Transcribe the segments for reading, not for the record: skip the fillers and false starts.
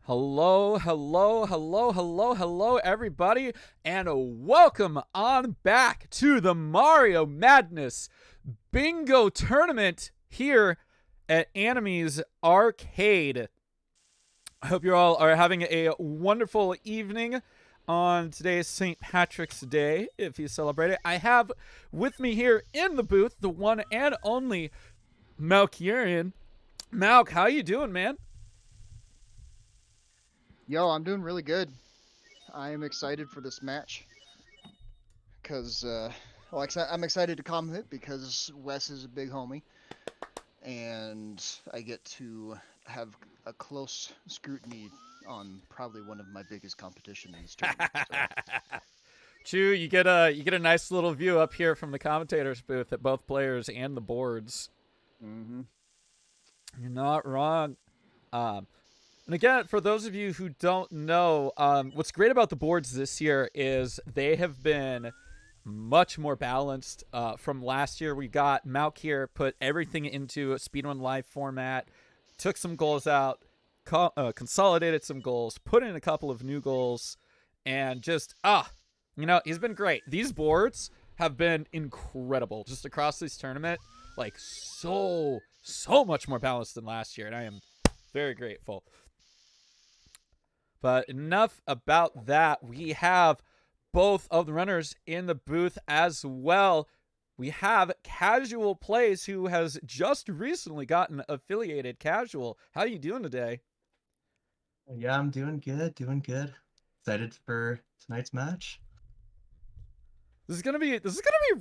Hello, hello, hello, hello, hello, everybody, and welcome on back to the Mario Madness Bingo Tournament here at Anime's Arcade. I hope you all are having a wonderful evening on today's St. Patrick's Day, if you celebrate it. I have with me here in the booth the one and only Malkurian. Malk, how you doing, man? Yo, I'm doing really good. I am excited for this match because, I'm excited to comment because Wes is a big homie, and I get to have a close scrutiny on probably one of my biggest competition in this tournament. So. True, you get a nice little view up here from the commentators booth at both players and the boards. Mm-hmm. You're not wrong. And again, for those of you who don't know, what's great about the boards this year is they have been much more balanced from last year. We got Malk here, put everything into a Speedrun Live format, took some goals out, consolidated some goals, put in a couple of new goals, and just, he's been great. These boards have been incredible just across this tournament. Like, so much more balanced than last year, and I am very grateful. But enough about that. We have both of the runners in the booth as well. We have KASUALPLAYZ, who has just recently gotten affiliated. Casual, how are you doing today? Yeah, I'm doing good, Excited for tonight's match. This is gonna be a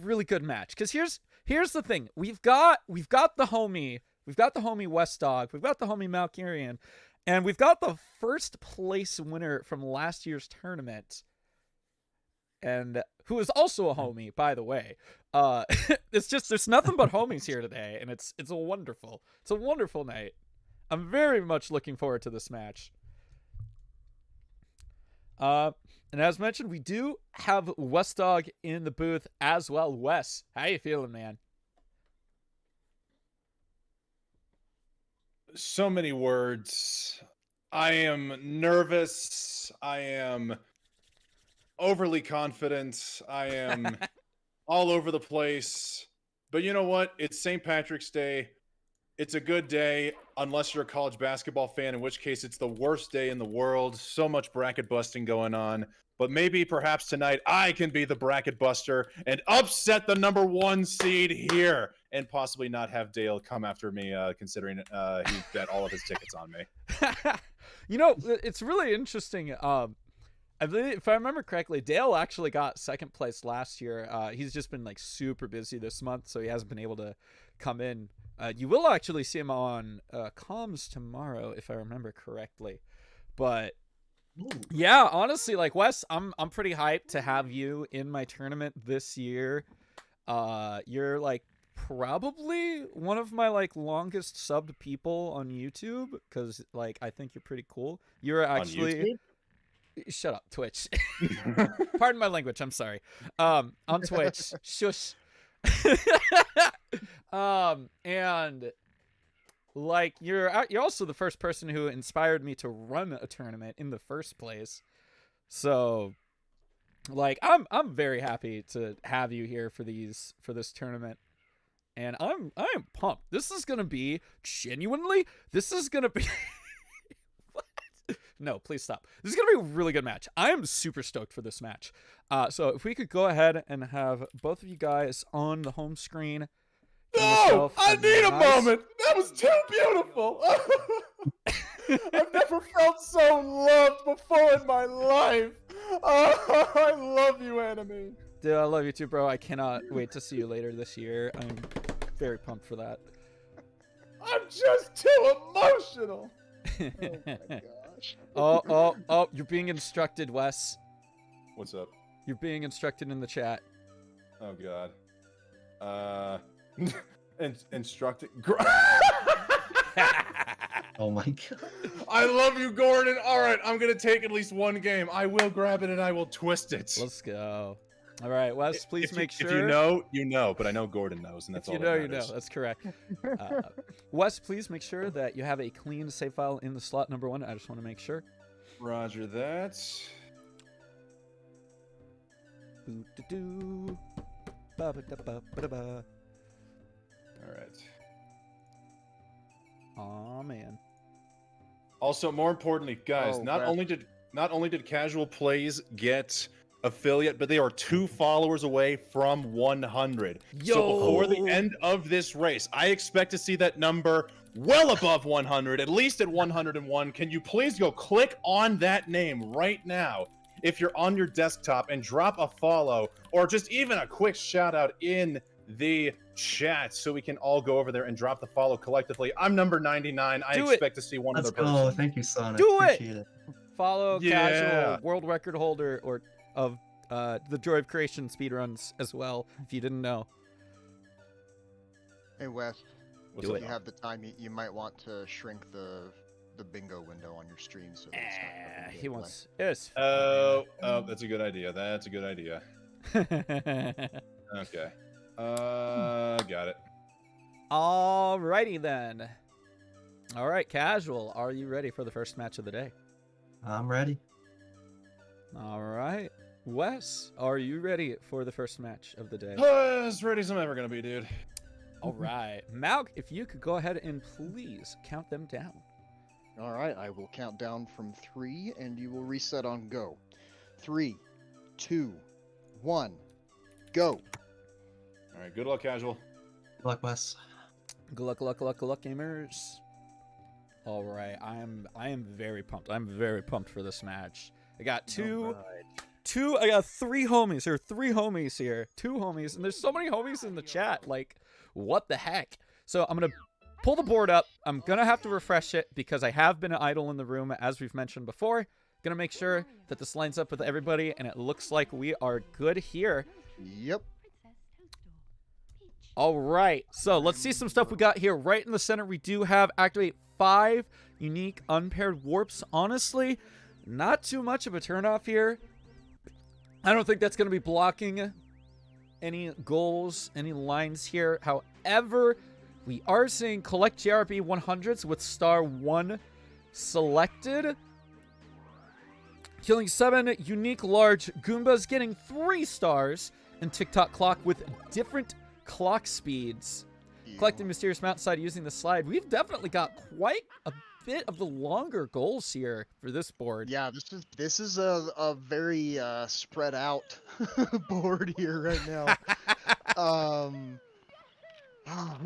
really good match, because here's the thing. We've got the homie WESDOG, we've got the homie Malkurian, and we've got the first place winner from last year's tournament, and who is also a homie, by the way. It's just, there's nothing but homies here today, and it's a wonderful night. I'm very much looking forward to this match. And as mentioned, we do have WESDOG in the booth as well. Wes, how you feeling, man? So many words. I am nervous. I am overly confident. I am all over the place. But you know what? It's St. Patrick's Day. It's a good day, unless you're a college basketball fan, in which case it's the worst day in the world. So much bracket busting going on. But maybe, perhaps tonight, I can be the bracket buster and upset the #1 seed here, and possibly not have Dale come after me, considering he bet all of his tickets on me. You know, it's really interesting. I believe, if I remember correctly, Dale actually got second place last year. He's just been like super busy this month, so he hasn't been able to come in. You will actually see him on comms tomorrow, if I remember correctly. But yeah, honestly, like, Wes, I'm pretty hyped to have you in my tournament this year. You're like probably one of my like longest subbed people on YouTube, because like I think you're pretty cool. You're actually shut up, Twitch. Pardon my language, I'm sorry. On Twitch. Shush. And like you're also the first person who inspired me to run a tournament in the first place. So like I'm very happy to have you here for this tournament. And I am pumped. This is going to be What? No, please stop. This is going to be a really good match. I am super stoked for this match. So if we could go ahead and have both of you guys on the home screen. No! I need a moment! That was too beautiful! I've never felt so loved before in my life! Oh, I love you, Anime. Dude, I love you too, bro. I cannot wait to see you later this year. I'm very pumped for that. I'm just too emotional! Oh my gosh. Oh, you're being instructed, Wes. What's up? You're being instructed in the chat. Oh, God. Instructed. Oh my god. I love you, Gordon. All right, I'm gonna take at least one game. I will grab it and I will twist it. Let's go. All right, Wes, please make sure. If you know, you know. But I know Gordon knows, and that's all If that you know, matters. you know. That's correct. Wes, please make sure that you have a clean save file in the slot number 1. I just want to make sure. Roger that. Boo-doo-doo. Ba-ba-da-ba-ba-da-ba. All right. Aw, man. Also, more importantly, guys, Oh, not Beth. only did Casual Plays get affiliate, but they are 2 followers away from 100. So before the Yo! end of this race, I expect to see that number well above 100, at least at 101. Can you please go click on that name right now if you're on your desktop and drop a follow or just even a quick shout out in the chat so we can all go over there and drop the follow collectively. I'm number 99. I Do it. expect to see one Let's other go. person. Thank you, Sonic. Do it. Appreciate it. Follow Yeah. Casual, world record holder of the Joy of Creation speedruns as well, if you didn't know. Hey Wes, What's Do up, if you it. Dom? have the time, you might want to shrink the bingo window on your stream so that it's not letting you He play. wants. It's. Oh, that's a good idea. That's a good idea. Okay. Got it. Alrighty then. All right, Casual, are you ready for the first match of the day? I'm ready. All right. Wes, are you ready for the first match of the day? As ready as I'm ever gonna be, dude. All right. Malk, if you could go ahead and please count them down. All right, I will count down from 3, and you will reset on go. 3, 2, 1, go. All right. Good luck, Casual. Good luck, Wes. Good luck, gamers. All right, I am very pumped. I'm very pumped for this match. I got I got 3 homies. There are 3 homies here. 2 homies, and there's so many homies in the chat. Like, what the heck? So I'm gonna pull the board up. I'm gonna have to refresh it because I have been idle in the room, as we've mentioned before. Gonna make sure that this lines up with everybody, and it looks like we are good here. Yep. All right, so let's see some stuff we got here. Right in the center, we do have activate 5 unique unpaired warps. Honestly, not too much of a turnoff here. I don't think that's going to be blocking any goals, any lines here. However, we are seeing collect JRB 100s with star 1 selected. Killing 7 unique large Goombas, getting 3 stars, and TikTok clock with different clock speeds. Collecting mysterious mountainside using the slide. We've definitely got quite a bit of the longer goals here for this board. Yeah, this is a very spread out board here right now. I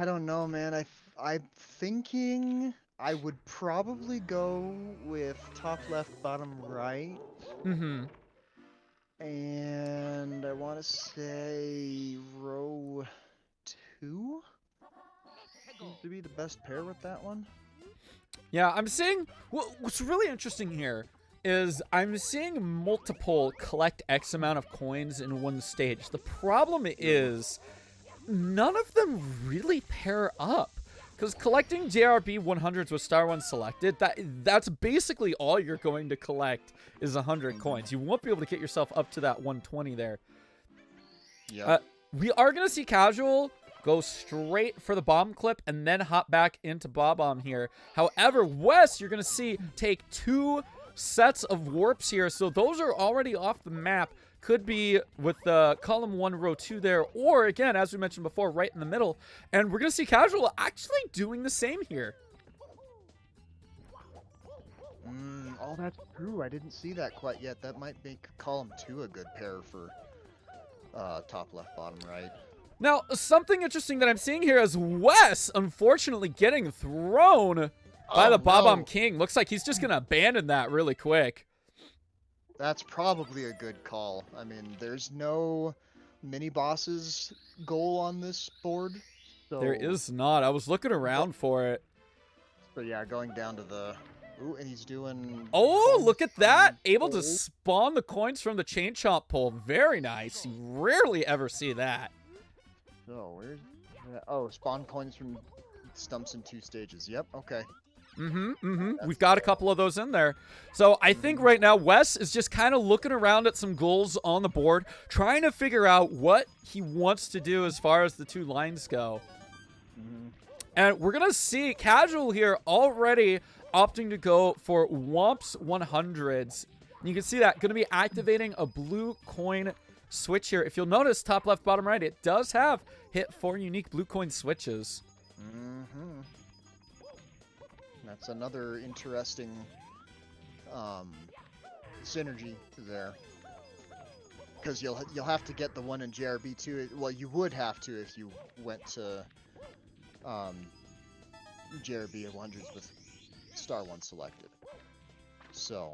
don't know, man. I'm thinking I would probably go with top left, bottom right. Mm-hmm. And I want to say row 2 seems to be the best pair with that one. Yeah, I'm seeing what's really interesting here is I'm seeing multiple collect X amount of coins in one stage. The problem is none of them really pair up. Because collecting JRB 100s with star 1 selected, that's basically all you're going to collect is 100 coins. You won't be able to get yourself up to that 120 there. Yeah. We are going to see Casual go straight for the bomb clip and then hop back into Bob-omb here. However, Wes, you're going to see take 2 sets of warps here. So those are already off the map. Could be with column 1, row 2 there, or again, as we mentioned before, right in the middle. And we're going to see Casual actually doing the same here. Oh, that's true. I didn't see that quite yet. That might make column 2 a good pair for top left, bottom right. Now, something interesting that I'm seeing here is Wes, unfortunately, getting thrown by the Bob-omb King. Looks like he's just going to abandon that really quick. That's probably a good call. I mean, there's no mini bosses goal on this board. So, There is not. I was looking around for it. So yeah, going down to the... Ooh, and he's doing... Oh, look at that. Able to gold. spawn the coins from the chain chomp pole. Very nice. You rarely ever see that. So, where's... Oh, spawn coins from stumps in 2 stages. Yep, okay. We've got a couple of those in there. So I think right now Wes is just kind of looking around at some goals on the board, trying to figure out what he wants to do as far as the two lines go. And we're going to see Casual here already opting to go for Womps 100s. And you can see that going to be activating a blue coin switch here. If you'll notice, top left, bottom right, it does have hit 4 unique blue coin switches. That's another interesting synergy there, because you'll have to get the one in JRB too. Well, you would have to if you went to JRB 100s with star 1 selected. So,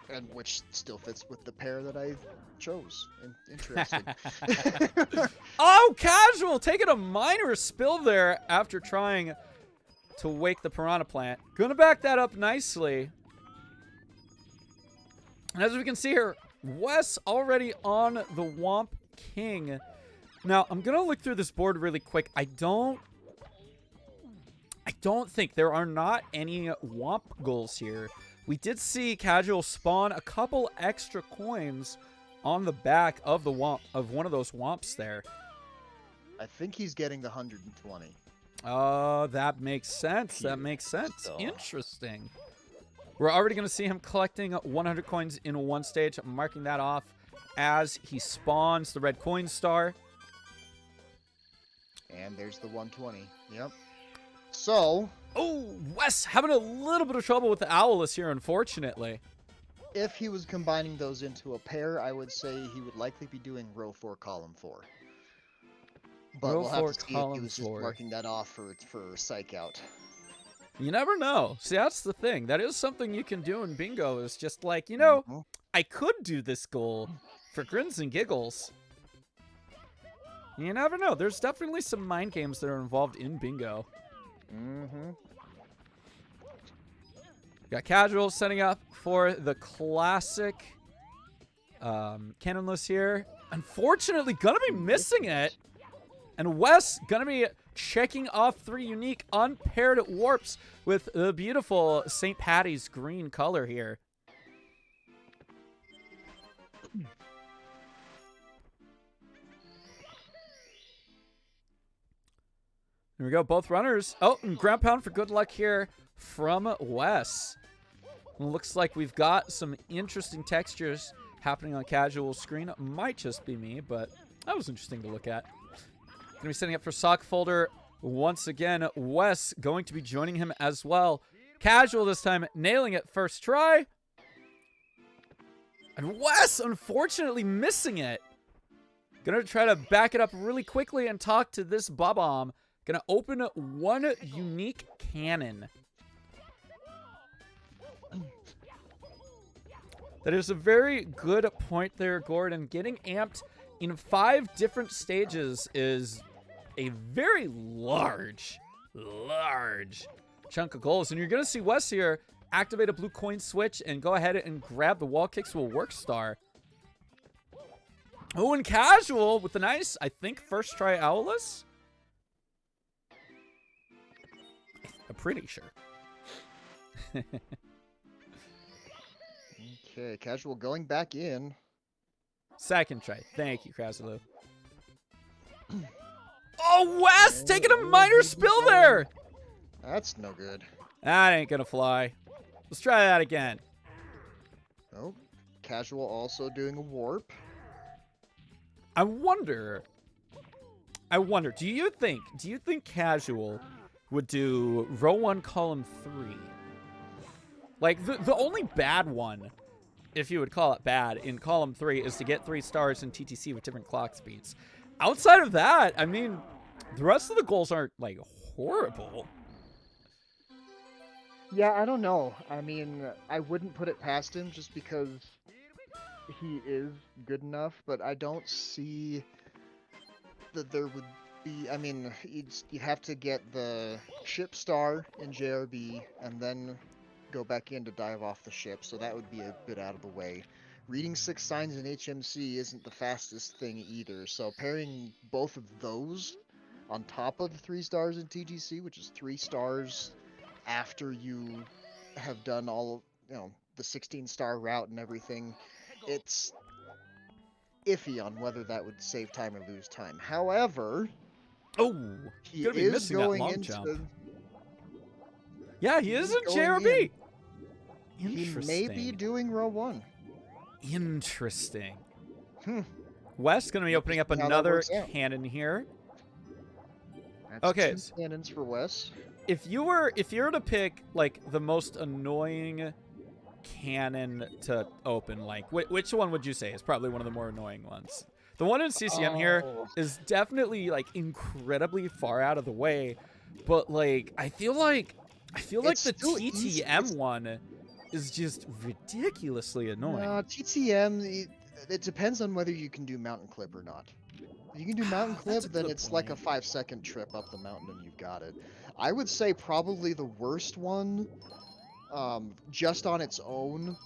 and which still fits with the pair that I chose. Interesting. Oh, Casual taking a minor spill there after trying to wake the piranha plant. Gonna back that up nicely. And as we can see here, Wes already on the Womp King. Now, I'm gonna look through this board really quick. I don't think there are not any Womp goals here. We did see Casual spawn a couple extra coins on the back of the Womp, of one of those Womps there. I think he's getting the 120. Oh, that makes sense. That makes sense. So. Interesting. We're already going to see him collecting 100 coins in one stage, marking that off as he spawns the red coin star. And there's the 120. Yep. So, Oh, Wes having a little bit of trouble with the Owless here, unfortunately. if he was combining those into a pair, I would say he would likely be doing row 4, column 4. But Row we'll 4, have to see if he column was just 4. marking that off for psych out. You never know. See, that's the thing. That is something you can do in bingo. Is just like, you know, I could do this goal for grins and giggles. You never know. There's definitely some mind games that are involved in bingo. Got Casual setting up for the classic cannonless here. Unfortunately, gonna be missing it. And Wes gonna be checking off 3 unique unpaired warps with the beautiful St. Patty's green color here. Here we go, both runners. Oh, and ground pound for good luck here from Wes. Looks like we've got some interesting textures happening on Casual's screen. It might just be me, but that was interesting to look at. Gonna be setting up for sock folder once again. Wes going to be joining him as well. Casual this time, nailing it first try. And Wes, unfortunately, missing it. Gonna try to back it up really quickly and talk to this Bob-omb. Gonna open 1 unique cannon. That is a very good point there, Gordon. Getting amped in 5 different stages is a very large chunk of goals. And you're going to see Wes here activate a blue coin switch and go ahead and grab the wall kicks to a work star. Oh, and Casual with the nice, I think, first try Owless. I'm pretty sure. Okay, Casual going back in. Second try. Thank you, Krasulu. Oh, Wes taking a minor spill there. That's no good. That ain't gonna fly. Let's try that again. Oh, Casual also doing a warp. I wonder, do you think Casual would do row 1, column 3? Like, the only bad one, if you would call it bad, in column 3 is to get 3 stars in TTC with different clock speeds. Outside of that, I mean, the rest of the goals aren't, like, horrible. Yeah, I don't know. I mean, I wouldn't put it past him just because he is good enough, but I don't see that there would be... I mean, you have to get the ship star in JRB and then go back in to dive off the ship, so that would be a bit out of the way. Reading 6 signs in HMC isn't the fastest thing either, so pairing both of those on top of the 3 stars in TGC, which is 3 stars after you have done all, the 16-star route and everything, it's iffy on whether that would save time or lose time. However, Oh, he gonna be is missing that going long into jump. Yeah, he is in going JRB. he may be doing row 1. Interesting. Hmm. Wes gonna be We'll opening see up how that another works out. cannon here. That's Okay. 2 cannons for Wes. If you were to pick like the most annoying cannon to open, like which one would you say is probably one of the more annoying ones? The one in CCM here Oh. is definitely like incredibly far out of the way, but like I feel like It's the still easy. TTM one is just ridiculously annoying. No, TTM, it depends on whether you can do mountain clip or not. If you can do mountain clip, That's a then good it's like a point. 5-second trip up the mountain and you've got it. I would say probably the worst one, just on its own,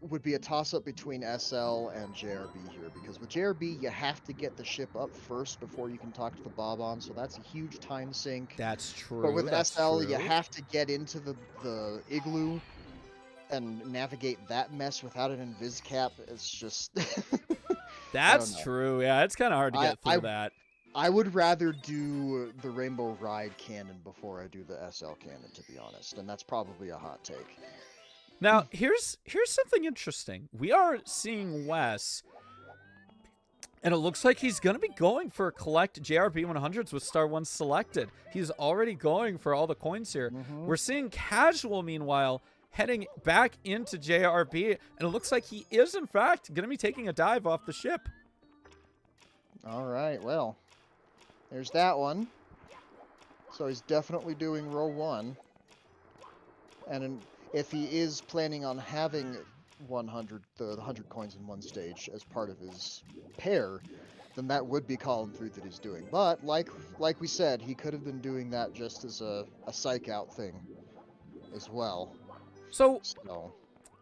would be a toss-up between SL and JRB here, because with JRB you have to get the ship up first before you can talk to the Bob-on, so that's a huge time sink. That's true. But with that's SL, true. you have to get into the igloo and navigate that mess without an invis cap. It's just That's know. true. Yeah, it's kind of hard to get through I- that. I would rather do the Rainbow Ride cannon before I do the SL cannon, to be honest, and that's probably a hot take. Now, here's something interesting. We are seeing Wes, and it looks like he's going to be going for collect JRB 100s with star 1 selected. He's already going for all the coins here. We're seeing Casual, meanwhile, heading back into JRB, and it looks like he is, in fact, going to be taking a dive off the ship. All right, well, there's that one. So he's definitely doing row 1. And if he is planning on having 100, the 100 coins in one stage as part of his pair, then that would be column 3 that he's doing. But like we said, he could have been doing that just as a psych out thing as well. So So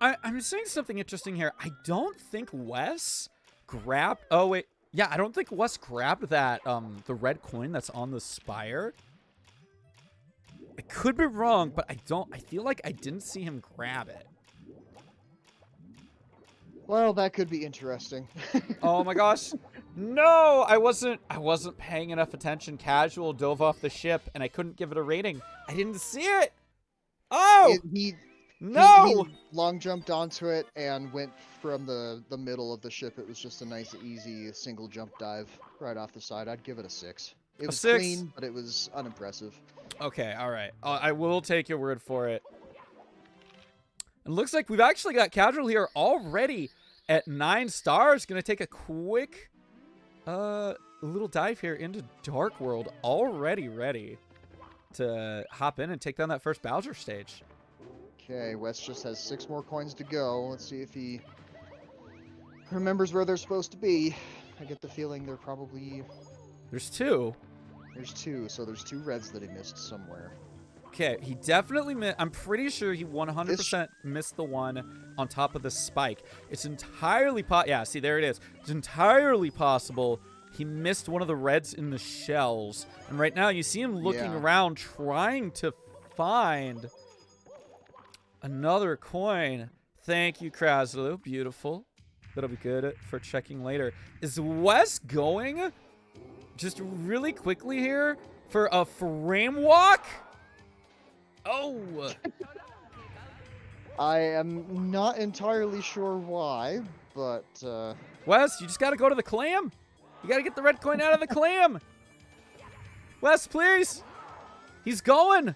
I'm seeing something interesting here. I don't think Wes grabbed... Oh, wait. Yeah, I don't think Wes grabbed that, the red coin that's on the spire. I could be wrong, but I feel like I didn't see him grab it. well, that could be interesting. Oh my gosh. No, I wasn't paying enough attention. Casual dove off the ship and I couldn't give it a rating. I didn't see it. Oh, He no. long jumped onto it and went from the middle of the ship. It was just a nice, easy single jump dive right off the side. I'd give it a 6. It was 6? clean, but it was unimpressive. Okay, all right. I will take your word for it. It looks like we've actually got Casual here already at 9 stars. Gonna take a quick little dive here into Dark World. Already ready to hop in and take down that first Bowser stage. Okay, Wes just has 6 more coins to go. Let's see if he remembers where they're supposed to be. I get the feeling they're probably... There's 2. There's 2, so there's 2 reds that he missed somewhere. Okay, he definitely missed. I'm pretty sure he 100% missed the one on top of the spike. It's entirely yeah, see, there it is. It's entirely possible he missed one of the reds in the shells. And right now, you see him looking around, trying to find another coin. Thank you, Kraslu. Beautiful. That'll be good for checking later. Is Wes going just really quickly here for a frame walk? Oh! I am not entirely sure why, but Wes, you just gotta go to the clam. You gotta get the red coin out of the clam. Wes, please. He's going.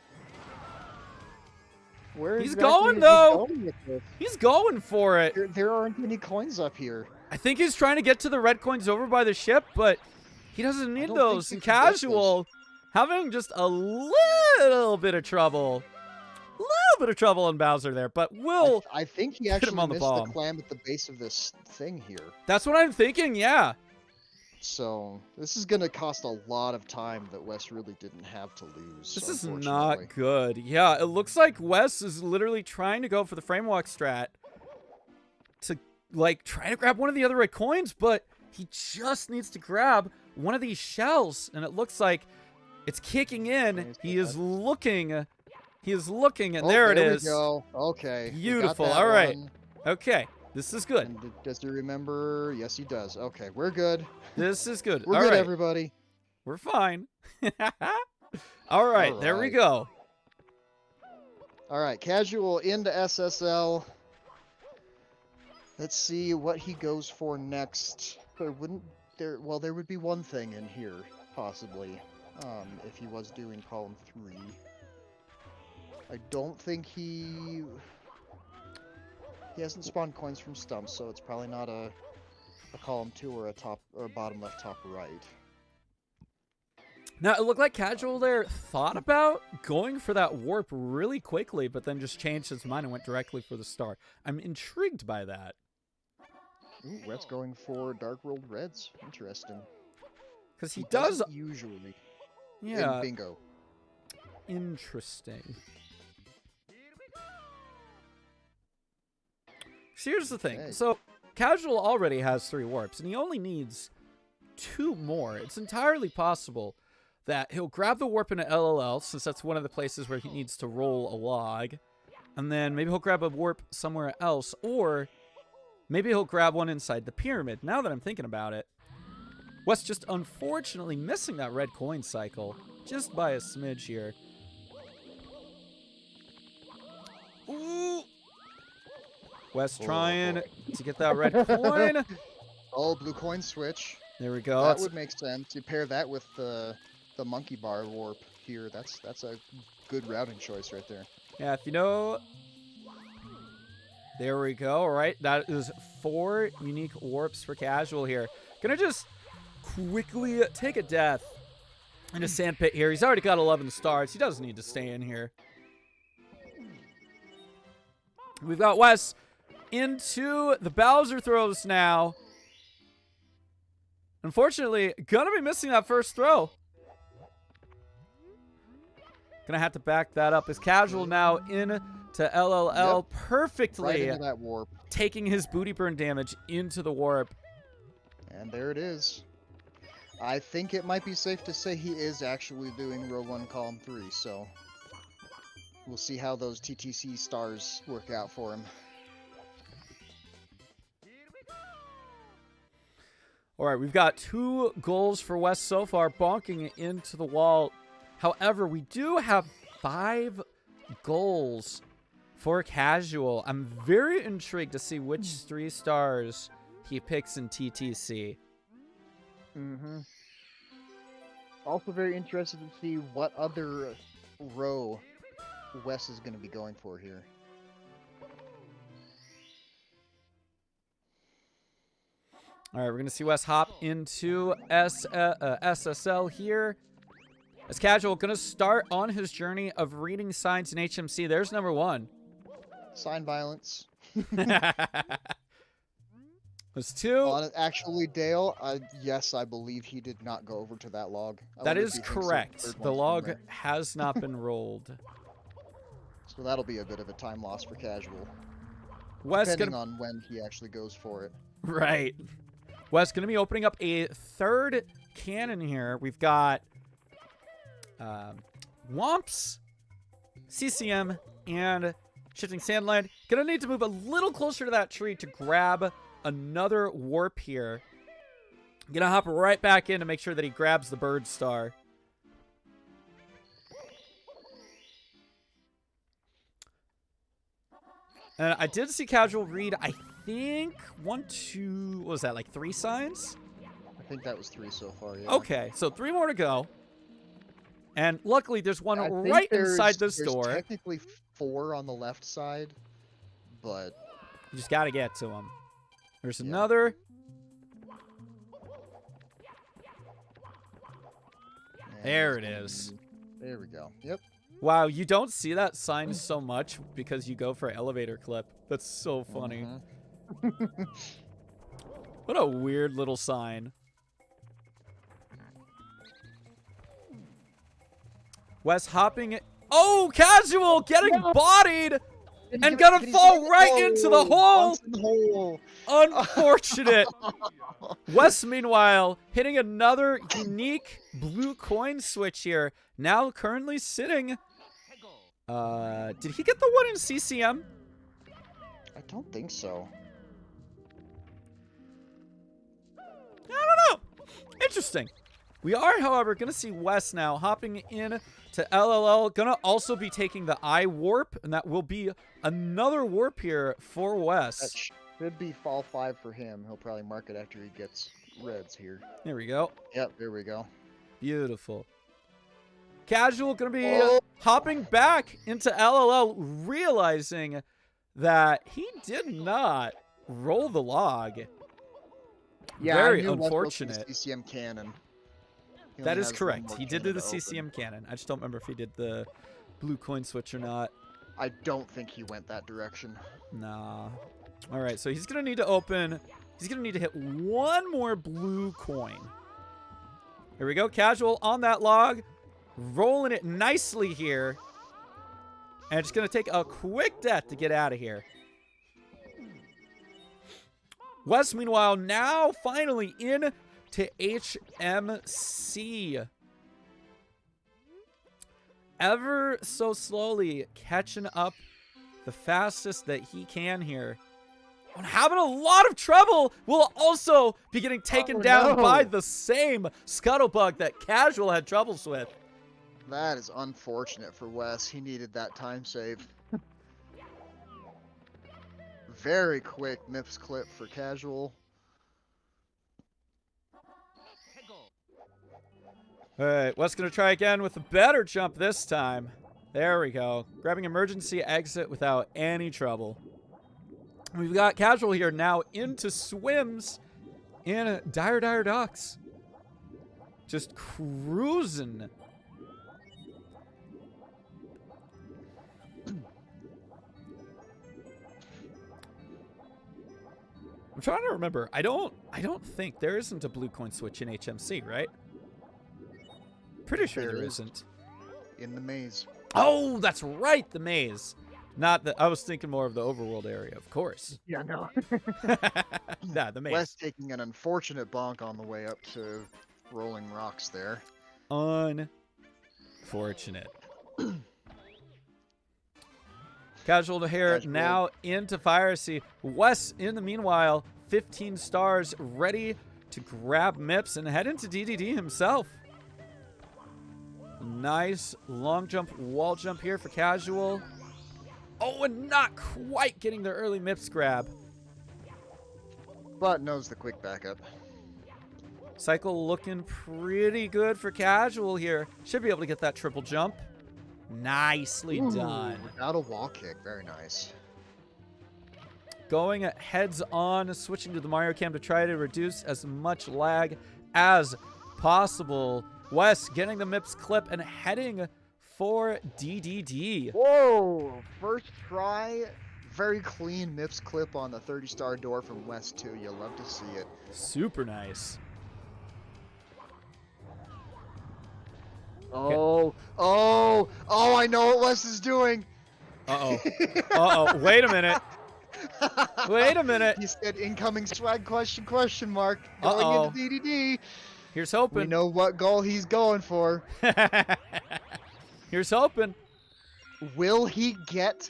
where He's exactly going, is he though. going with this? He's going for it. There aren't any coins up here. I think he's trying to get to the red coins over by the ship, but he doesn't need don't those. think And he can get Casual having just a little bit of trouble. A little bit of trouble on Bowser there, but we'll... I think he him actually on the missed bomb. the clam at the base of this thing here. That's what I'm thinking, yeah. So this is going to cost a lot of time that Wes really didn't have to lose. This is unfortunately. not good. Yeah, it looks like Wes is literally trying to go for the frame walk strat to, like, try to grab one of the other red coins, but he just needs to grab one of these shells, and it looks like it's kicking in. He is looking He is looking, and Oh, there it is. we go. Okay. we got Beautiful. that All right. one. Okay, this is good. And does he remember? Yes, he does. Okay, we're good. This is good. We're All good, right. everybody. We're fine. All right, there we right. go. All right, casual into SSL. Let's see what he goes for next. There would be one thing in here possibly, if he was doing column 3. I don't think he hasn't spawned coins from stumps, so it's probably not a column 2 or a top or a bottom left, top right. Now, it looked like Casual there thought about going for that warp really quickly, but then just changed his mind and went directly for the star. I'm intrigued by that. Ooh, Wes going for Dark World Reds. Interesting. Because he doesn't does... usually. Yeah, In bingo. interesting. So here's the thing. Okay. So, Casual already has 3 warps, and he only needs 2 more. It's entirely possible that he'll grab the warp into LLL, since that's one of the places where he needs to roll a log, and then maybe he'll grab a warp somewhere else, or maybe he'll grab one inside the pyramid. Now that I'm thinking about it, Wes just unfortunately missing that red coin cycle, just by a smidge here. Ooh! Wes trying to get that red coin. Oh, blue coin switch. There we go. That would make sense. You pair that with the monkey bar warp here. That's a good routing choice right there. Yeah, if you know... There we go. All right, that is 4 unique warps for Casual here. Gonna just quickly take a death in a sand pit here. He's already got 11 stars. He doesn't need to stay in here. We've got Wes into the Bowser throws now. Unfortunately, gonna be missing that first throw. Gonna have to back that up. As Casual now in to LLL, Yep. perfectly Right into that warp. taking his booty burn damage into the warp. And there it is. I think it might be safe to say he is actually doing row 1, column 3, so we'll see how those TTC stars work out for him. All right, we've got 2 goals for Wes so far, bonking it into the wall. However, we do have 5 goals for Casual. I'm very intrigued to see which 3 stars he picks in TTC. Mm-hmm. Also very interested to see what other row Wes is going to be going for here. All right, we're going to see Wes hop into SSL here. As Casual going to start on his journey of reading signs in HMC. There's number 1. Sign violence. There's 2. Actually, Dale, yes, I believe he did not go over to that log. That is correct. The log has not been rolled. So that'll be a bit of a time loss for Casual. Wes Depending gonna... on when he actually goes for it. Right. Wes going to be opening up a 3rd cannon here. We've got Womps, CCM, and Shifting Sandland. Going to need to move a little closer to that tree to grab another warp here. Going to hop right back in to make sure that he grabs the bird star. And I did see Casual read, I think, 1, 2, what was that, like 3 signs? I think that was 3 so far, yeah. Okay, so 3 more to go. And luckily, there's one I think right inside this there's door. Technically 4 on the left side, but You just got to get to him. There's Yeah. another. There it is. There we go. Yep. Wow, you don't see that sign so much because you go for elevator clip. That's so funny. Mhm. What a weird little sign. Wes hopping it. Oh, Casual getting bodied and gonna fall right into the hole. Once in the hole. Unfortunate. Wes, meanwhile, hitting another unique blue coin switch here. Now currently sitting Did he get the one in CCM? I don't think so. I don't know. Interesting. We are, however, going to see Wes now hopping in to LLL. Going to also be taking the I warp, and that will be another warp here for That Wes. should be fall 5 for him. He'll probably mark it after he gets reds here. There we go. Yep, there we go. Beautiful. Casual going to be Oh. hopping back into LLL, realizing that he did not roll the log. Yeah, Very I knew Wes goes for the unfortunate. CCM cannon. He That only is has one correct. more He did cannon do the to open. CCM cannon. I just don't remember if he did the blue coin switch or not. I don't think he went that direction. Nah. All right, so he's going to need to open. He's going to need to hit one more blue coin. Here we go. Casual on that log. Rolling it nicely here. And just going to take a quick death to get out of here. Wes, meanwhile, now finally in to HMC. Ever so slowly catching up the fastest that he can here. And having a lot of trouble, will also be getting taken down by the same scuttlebug that Casual had troubles with. That is unfortunate for Wes. He needed that time save. Very quick MIPS clip for Casual. All right, Wes going to try again with a better jump this time. There we go. Grabbing emergency exit without any trouble. We've got Casual here now into swims in Dire Docks. Just cruising. I'm trying to remember. I don't think there isn't a blue coin switch in HMC, right? Pretty sure there isn't. In the maze. Oh, that's right, the maze. Not the. I was thinking more of the overworld area, of course. Yeah, no. Nah, the maze. Wes taking an unfortunate bonk on the way up to Rolling Rocks there. Unfortunate. Casual to hair Casual. now into Fire Sea. Wes, in the meanwhile, 15 stars, ready to grab MIPS and head into DDD himself. Nice long jump, wall jump here for Casual. Oh, and not quite getting the early MIPS grab. But knows the quick backup. Cycle looking pretty good for Casual here. Should be able to get that triple jump. Nicely done. Out a wall kick. Very nice. Going heads on, switching to the Mario Cam to try to reduce as much lag as possible. Wes getting the MIPS clip and heading for DDD. Whoa! First try. Very clean MIPS clip on the 30-star door from Wes, too. You'll love to see it. Super nice. Oh, I know what Wes is doing. Uh-oh. Wait a minute. Wait a minute. He said incoming swag question mark. Going Uh-oh. into DDD. Here's We hoping. know what goal he's going for. Here's hoping. Will he get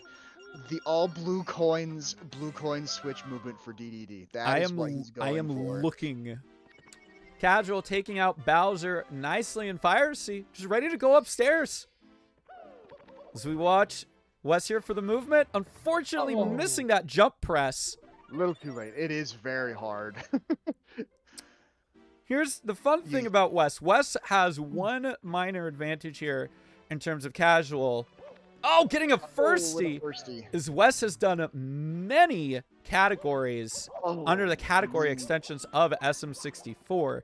the all blue coin switch movement for DDD? That is what he's going I am for. looking. Casual taking out Bowser nicely in Fire Sea. Just ready to go upstairs. As we watch Wes here for the movement. Unfortunately, missing that jump press. A little too late. It is very hard. Here's the fun thing about Wes. Wes has one minor advantage here in terms of Casual. Oh, getting a firstie. Is Wes has done many categories under the category extensions of SM64.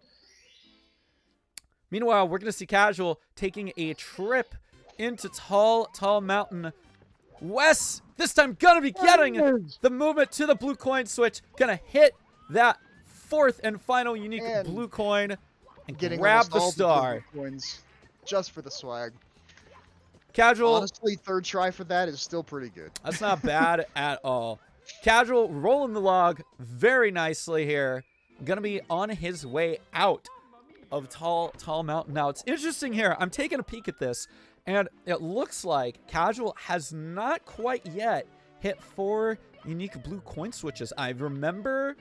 Meanwhile, we're going to see Casual taking a trip into Tall Mountain. Wes, this time going to be getting the movement to the blue coin switch. Going to hit that fourth and final unique blue coin and grab the star. Coins just for the swag. Casual. Honestly, third try for that is still pretty good. That's not bad at all. Casual rolling the log very nicely here. Gonna be on his way out of Tall Mountain. Now, it's interesting here. I'm taking a peek at this. And it looks like Casual has not quite yet hit 4 unique blue coin switches. I remember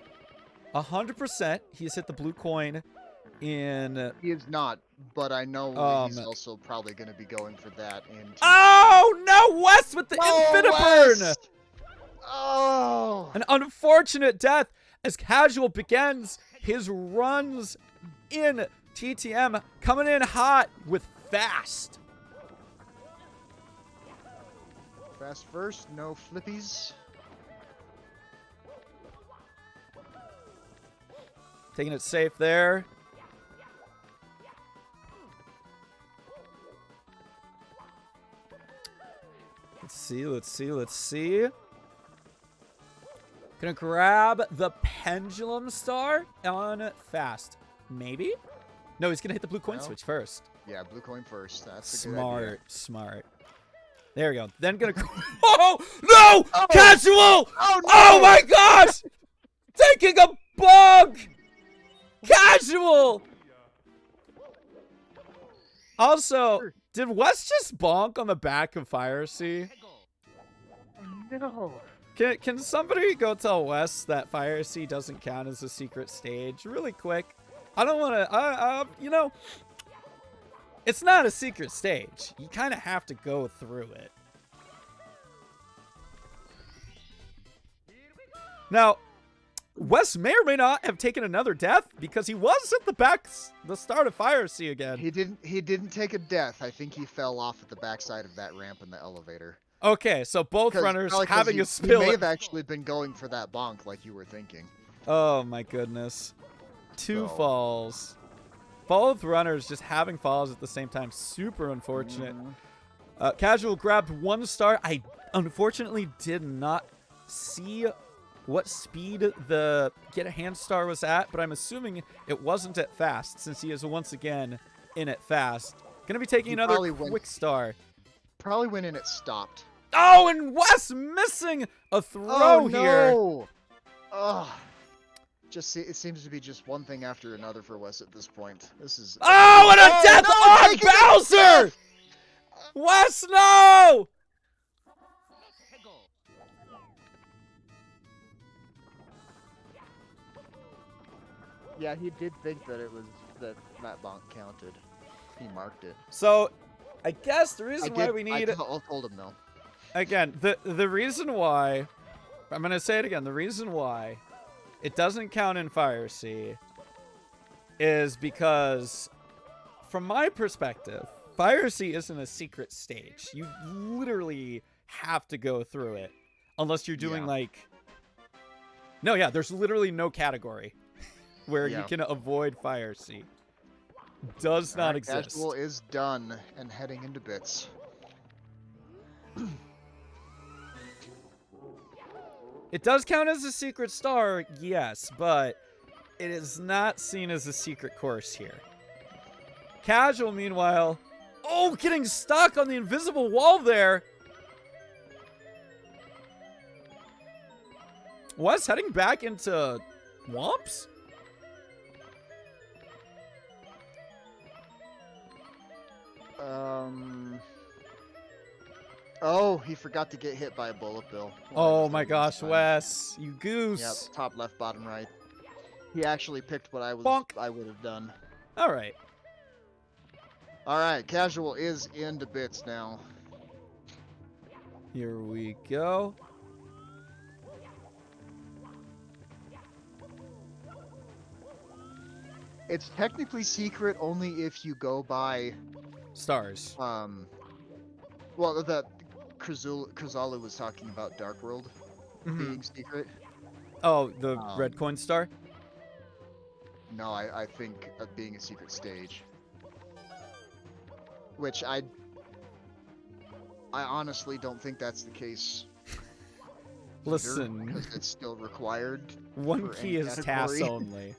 100% he's hit the blue coin in... He is not, but I know he's also probably going to be going for that in... Oh, no! Wes with the Infinite Burn! Oh! An unfortunate death as Casual begins his runs in TTM, coming in hot with Fast. Fast first, no flippies. Taking it safe there. Let's see. Gonna grab the Pendulum Star on Fast. Maybe? No, he's gonna hit the blue coin switch first. Yeah, blue coin first. That's a good idea. Smart. There we go. Then gonna... Oh! No! Oh! Casual! Oh, no! Oh my gosh! Taking a bug! Casual! Also, did Wes just bonk on the back of Fire Sea? No. Can somebody go tell Wes that Fire Sea doesn't count as a secret stage really quick? I don't want to, you know, it's not a secret stage. You kind of have to go through it. Now, Wes may or may not have taken another death because he was at the start of Fire Sea again. He didn't take a death. I think he fell off at the backside of that ramp in the elevator. Okay, so both runners having a spill. He may have actually been going for that bonk like you were thinking. Oh my goodness. Two falls. Both runners just having falls at the same time. Super unfortunate. Casual grabbed 1 star. I unfortunately did not see what speed the get a hand star was at, but I'm assuming it wasn't at Fast since he is once again in at Fast. Gonna be taking another quick star. Probably when it stopped. Oh, and Wes missing a throw here. No! Ugh. It seems to be just one thing after another for Wes at this point. This is... Oh, and a death on Bowser! Wes, no! Yeah, he did think that it was that bonk counted. He marked it. So, I guess the reason why we need... I told him though. Again, the reason why... I'm going to say it again. The reason why it doesn't count in Fire Sea is because, from my perspective, Fire Sea isn't a secret stage. You literally have to go through it. Unless you're doing like... No, yeah, there's literally no category where you can avoid Fire Sea. Does not exist. Casual is done and heading into bits. It does count as a secret star, yes, but it is not seen as a secret course here. Casual, meanwhile, getting stuck on the invisible wall there. Wes heading back into Womps? Oh, he forgot to get hit by a bullet bill. Oh my gosh, Wes, you goose. Yep, top left, bottom right. He actually picked what I would have done. All right. All right, Casual is into bits now. Here we go. It's technically secret only if you go by stars. Well, the Krazalu was talking about Dark World being secret. Oh, the red coin star? No, I think being a secret stage. Which I honestly don't think that's the case. Listen. Because it's still required. One key is TAS only.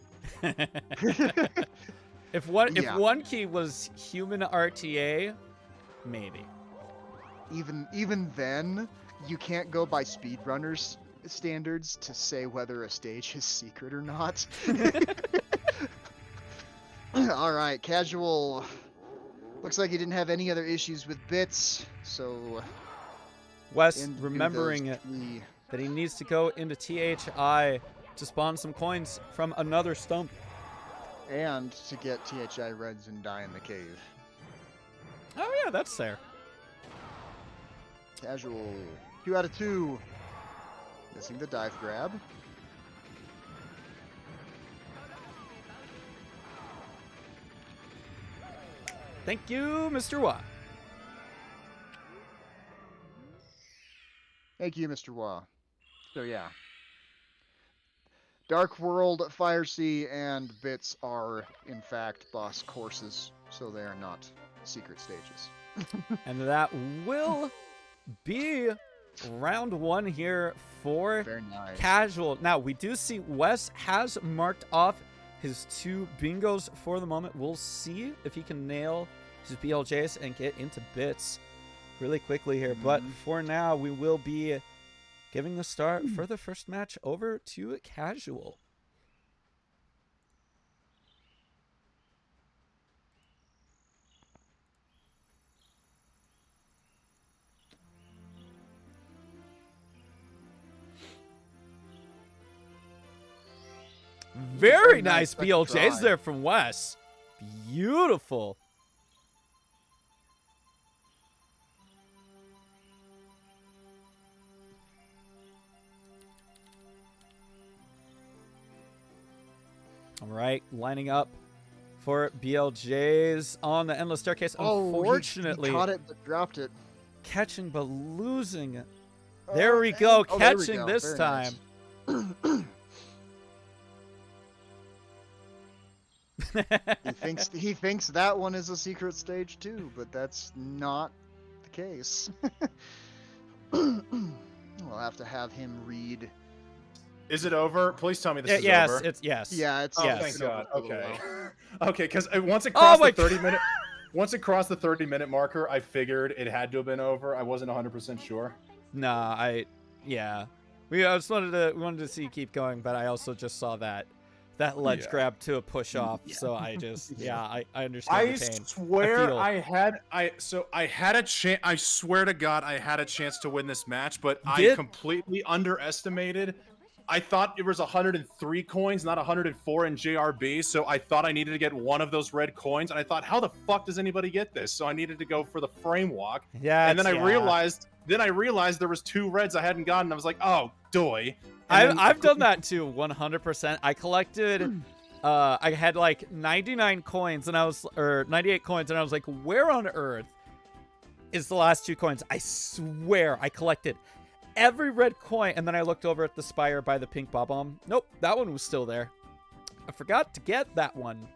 If one key was human RTA, maybe. Even then, you can't go by speedrunners standards to say whether a stage is secret or not. All right, Casual Looks like he didn't have any other issues with bits, so Wes into remembering those three. that he needs to go into THI to spawn some coins from another stump. And to get THI reds and die in the cave. Oh yeah, that's fair. Casual. 2 out of 2. Missing the dive grab. Thank you, Mr. Wa. Thank you, Mr. Wah. So yeah. Dark World, Fire Sea, and Bits are, in fact, boss courses, so they are not secret stages. And that will be round 1 here for Very nice. Casual. Now, we do see Wes has marked off his 2 bingos for the moment. We'll see if he can nail his BLJs and get into Bits really quickly here. But for now, we will be giving the start for the first match over to Casual. Very nice second BLJs try. there from Wes. Beautiful. All right, lining up for BLJs on the Endless Staircase. Oh, Unfortunately, he caught it but dropped it. catching but losing. There we go, Oh, there we catching go. this Very time. nice. He thinks that one is a secret stage too, but that's not the case. We'll have to have him read. Is it over? Please tell me this is yes, over. it's yes. Yeah, it's. Oh, Yes. thank it's over God. for a little Okay. while. Okay, because once it Oh crossed my the 30-minute, once it crossed the 30-minute marker, I figured it had to have been over. I wasn't 100% sure. Nah, yeah. I just wanted to see you keep going, but I also just saw that ledge Yeah. grab to a push off, so I just I understand I the pain. swear feel- I had a chance. I swear to God, I had a chance to win this match, but I Did- completely underestimated. I thought it was 103 coins, not 104 in JRB, so I thought I needed to get one of those red coins, and I thought, how the fuck does anybody get this? So I needed to go for the frame walk, Yeah, and then I it's- realized there was 2 reds I hadn't gotten. I was like, oh, doy. I've done that too, 100%. I collected, I had like 99 coins, or 98 coins, and I was like, where on earth is the last 2 coins? I swear I collected every red coin, and then I looked over at the spire by the pink bomb. Nope, that one was still there. I forgot to get that one.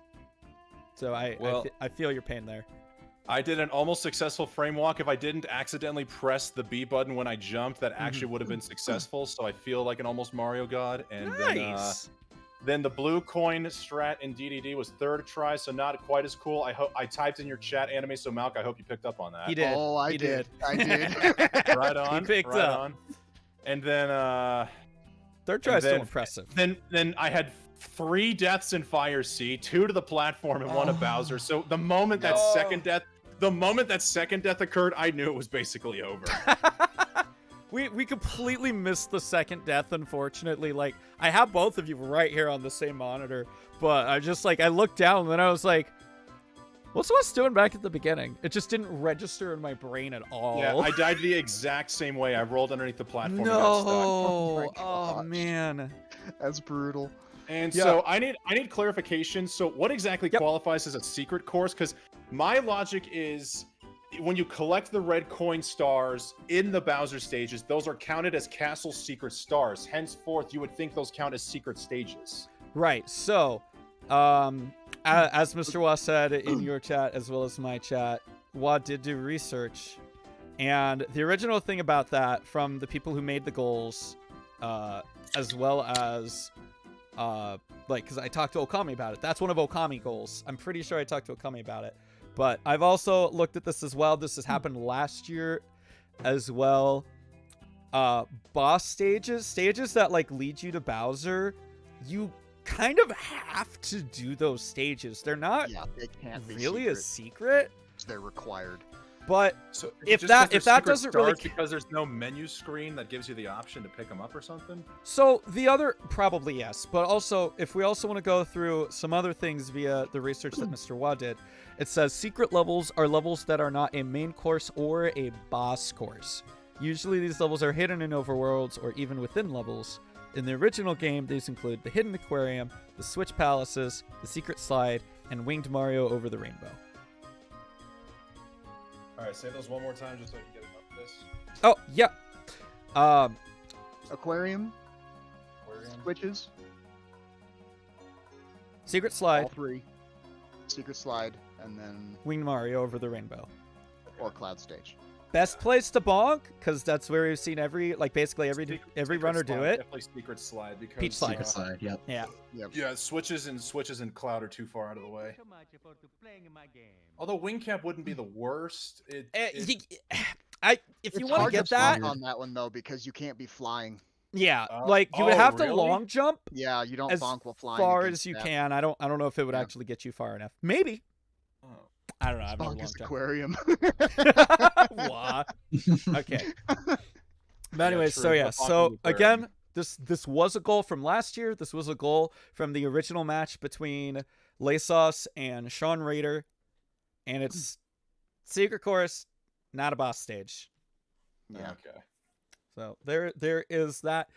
So I feel your pain there. I did an almost successful frame walk. If I didn't accidentally press the B button when I jumped, that actually would have been successful. So I feel like an almost Mario god. And Nice. then the blue coin strat in DDD was 3rd try, so not quite as cool. I typed in your chat anime, so Malk, I hope you picked up on that. He did. Oh, I He did. I did. Right on. He picked right up. on. And then 3rd try is still then- impressive. then I had 3 deaths in Fire Sea, 2 to the platform, and 1 Oh. to Bowser. So the moment that No. second death occurred, I knew it was basically over. We completely missed the second death, unfortunately. Like, I have both of you right here on the same monitor, but I just, like, I looked down and then I was like, what's Wes doing back at the beginning? It just didn't register in my brain at all. Yeah, I died the exact same way. I rolled underneath the platform and got stuck. No. my Oh, gosh. man. That's brutal. And Yeah. so I need clarification. So what exactly Yep. qualifies as a secret course? Because my logic is when you collect the red coin stars in the Bowser stages, those are counted as castle secret stars. Henceforth, you would think those count as secret stages. Right. So, as Mr. Wah said in your chat as well as my chat, Wah did do research, and the original thing about that from the people who made the goals, as well as like, because I talked to Okami about it. That's one of Okami goals. I'm pretty sure I talked to Okami about it. But I've also looked at this as well. This has happened last year as well. Boss stages that like lead you to Bowser, you kind of have to do those stages. They're not Yeah, they can't be really a secret. secret. they're required. But So If just that- 'cause they're if that secret doesn't really stars because there's no menu screen that gives you the option to pick them up or something. so the other, probably yes, but also if we also want to go through some other things via the research that Mr. Wah did, it says secret levels are levels that are not a main course or a boss course. Usually these levels are hidden in overworlds or even within levels. In the original game, these include the Hidden Aquarium, the Switch Palaces, the Secret Slide, and Winged Mario Over the Rainbow. All right, say those one more time just so I can get enough of this. Oh, yeah. Aquarium, Aquarium. switches, Secret all Slide, 3. Secret slide, and then Winged Mario Over the Rainbow. or cloud stage. Best place to bonk, because that's where we've seen basically every Secret runner do slide, it. Definitely secret slide because Peach slide. Secret slide. Yep. Yeah. Yep. Yeah, switches and cloud are too far out of the way. Although wing cap wouldn't be the worst. If If It's you want to hard get to that, bonk on that one though because you can't be flying. yeah, Oh, like you would have to really? long jump Yeah, you don't as bonk while flying. far against as you that. can. I don't know if it would Yeah. actually get you far enough. Maybe. Oh. I don't know. I've never Bonk long is jumped. aquarium. Wah. Okay. But Yeah, anyway, true, so yeah, but bonking so the aquarium. again, this was a goal from last year. This was a goal from the original match between Lasos and Sean Raider, and it's secret course, not a boss stage. Yeah. Okay. So there is that.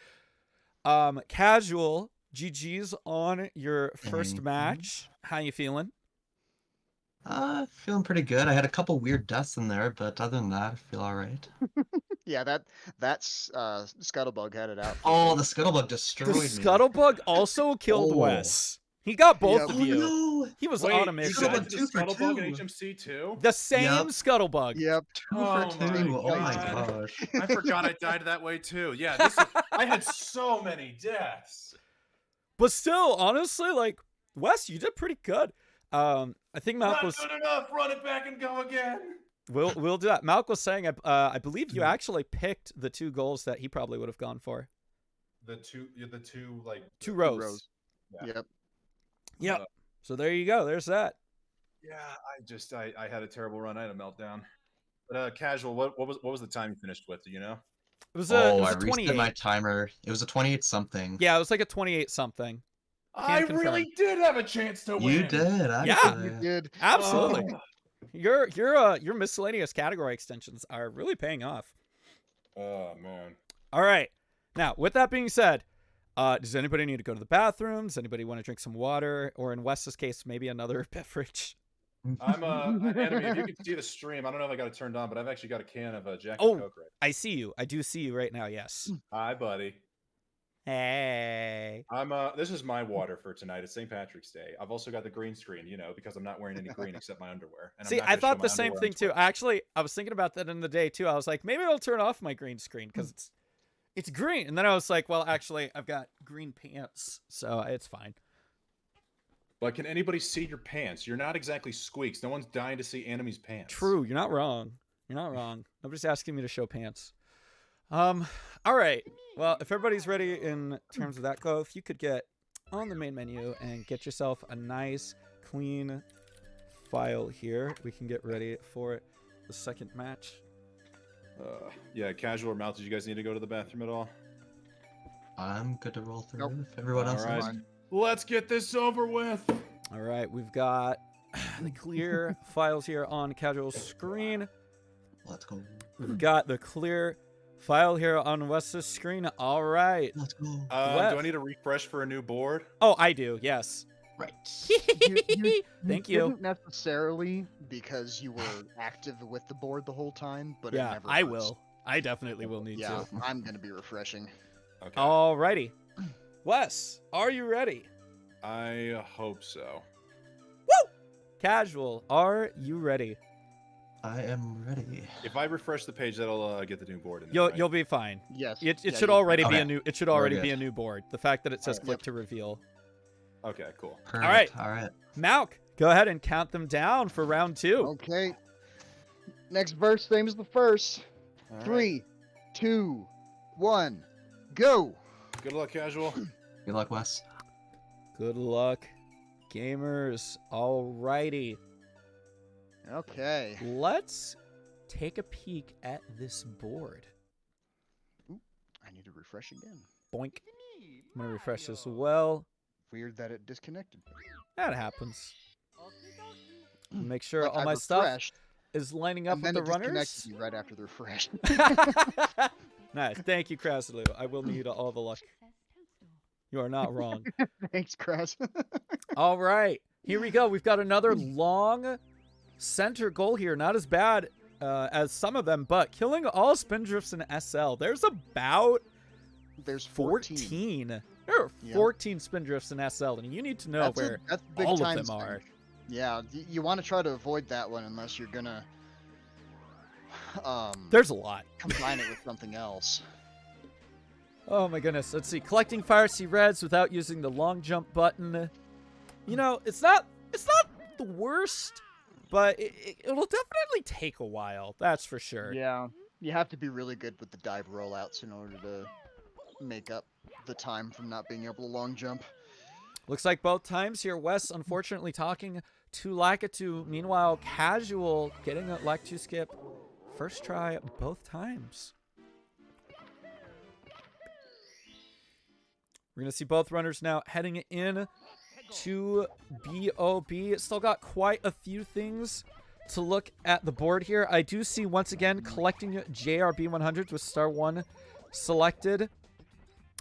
Casual, GG's on your first Mhm. match. How you feeling? Feeling pretty good. I had a couple weird deaths in there, but other than that, I feel all right. Yeah, that's Scuttlebug had it out. for Oh, me. the scuttlebug The destroyed me. Scuttlebug also killed Oh. Wes. He got both Yep. of Oh you. no! He was Wait, on a you mission. died Scuttlebug to the 2 for Scuttlebug 2. and HMC too? The same Yep. Scuttlebug. Yep. 2 for Oh 2. my Oh my God. gosh. I forgot I died that way too. Yeah, I had so many deaths. But still, honestly, like Wes, you did pretty good. I think Malk Not was. good enough. Run it back and go again. We'll do that. Malk was saying, I believe you actually picked the 2 goals that he probably would have gone for. The two like 2 rows. rows. Yeah. Yep. Yeah. Uh, So there you go. There's that. Yeah, I had a terrible run. I had a meltdown. But casual, what was the time you finished with? Do you know? It was a, it was I a reset 28. my timer. It was a 28 something. Yeah, it was like a 28 something. I confirm. really did have a chance to win. You did, Yeah. actually. You did. Absolutely. Oh. Your miscellaneous category extensions are really paying off. Oh man. All right. Now, with that being said, does anybody need to go to the bathroom? Does anybody want to drink some water? Or in Wes's case, maybe another beverage? I'm enemy. If you can see the stream, I don't know if I got it turned on, but I've actually got a can of Jack Oh. and Coke right. I see you. I do see you right now, yes. Hi, buddy. Hey. This is my water for tonight. It's St. Patrick's Day. I've also got the green screen, because I'm not wearing any green except my underwear. And I'm See, not I gonna show thought my the same underwear on thing too. Twitch. Actually, I was thinking about that in the day too. I was like, maybe I'll turn off my green screen because it's green. And then I was like, well, actually, I've got green pants, so it's fine. But can anybody see your pants? You're not exactly Squeaks. No one's dying to see Anime's pants. True, you're not wrong. You're not wrong. Nobody's asking me to show pants. All right. Well, if everybody's ready in terms of that go, if you could get on the main menu and get yourself a nice, clean file here, we can get ready for the second match. Yeah, casual or mouth. Did you guys need to go to the bathroom at all? I'm good to roll through Nope. if everyone else All is. right. Let's get this over with. All right, we've got the clear files here on casual screen. Let's go. We've got the clear file here on Wes's screen. All right. Let's go. Do Wes. I need to refresh for a new board? Oh, I do. Yes. Right. Thank you. Didn't necessarily because you were active with the board the whole time, but it Yeah, never I hurts. will. I definitely will need Yeah, to. I'm gonna be refreshing. Okay. Alrighty. Wes, are you ready? I hope so. Casual, are you ready? I am ready. If I refresh the page, that'll get the new board in there, You'll right? you'll be fine. Yes. It yeah, should you- already be Okay. a new. It should We're already good. be a new board. The fact that it says Alright. click to reveal. Okay, cool. Perfect. right. All right. Malk, go ahead and count them down for round 2. Okay. Next verse, same as the first. All right. 3, 2, 1, go. Good luck, casual. Good luck, Wes. Good luck, gamers. Alrighty. Okay. Let's take a peek at this board. I need to refresh again. Boink. I'm gonna refresh as well. Weird that it disconnected. That happens. Make sure Like, all I my stuff refreshed, is lining up and with then the it runners. disconnected me right after the refresh. Nice. Thank you, Krasilou. I will need all the luck. You are not wrong. Thanks, Crass. All right. Here we go. We've got another long center goal here. Not as bad as some of them, but killing all Spindrifts in SL. There's about There's 14. There are Yeah. 14 Spindrifts in SL, and you need to know where that's big all of time them spend. are. Yeah, you want to try to avoid that one unless you're gonna There's a lot. combine it with something else. Oh my goodness. Let's see. Collecting Fire Sea Reds without using the long jump button. You know, it's not the worst, but it'll definitely take a while. That's for sure. Yeah, you have to be really good with the dive rollouts in order to make up the time from not being able to long jump. Looks like both times here, Wes unfortunately talking to Lakitu. Meanwhile, Casual getting a Lakitu skip. First try both times. We're going to see both runners now heading in to BOB. Still got quite a few things to look at the board here. I do see, once again, collecting JRB 100s with star 1 selected.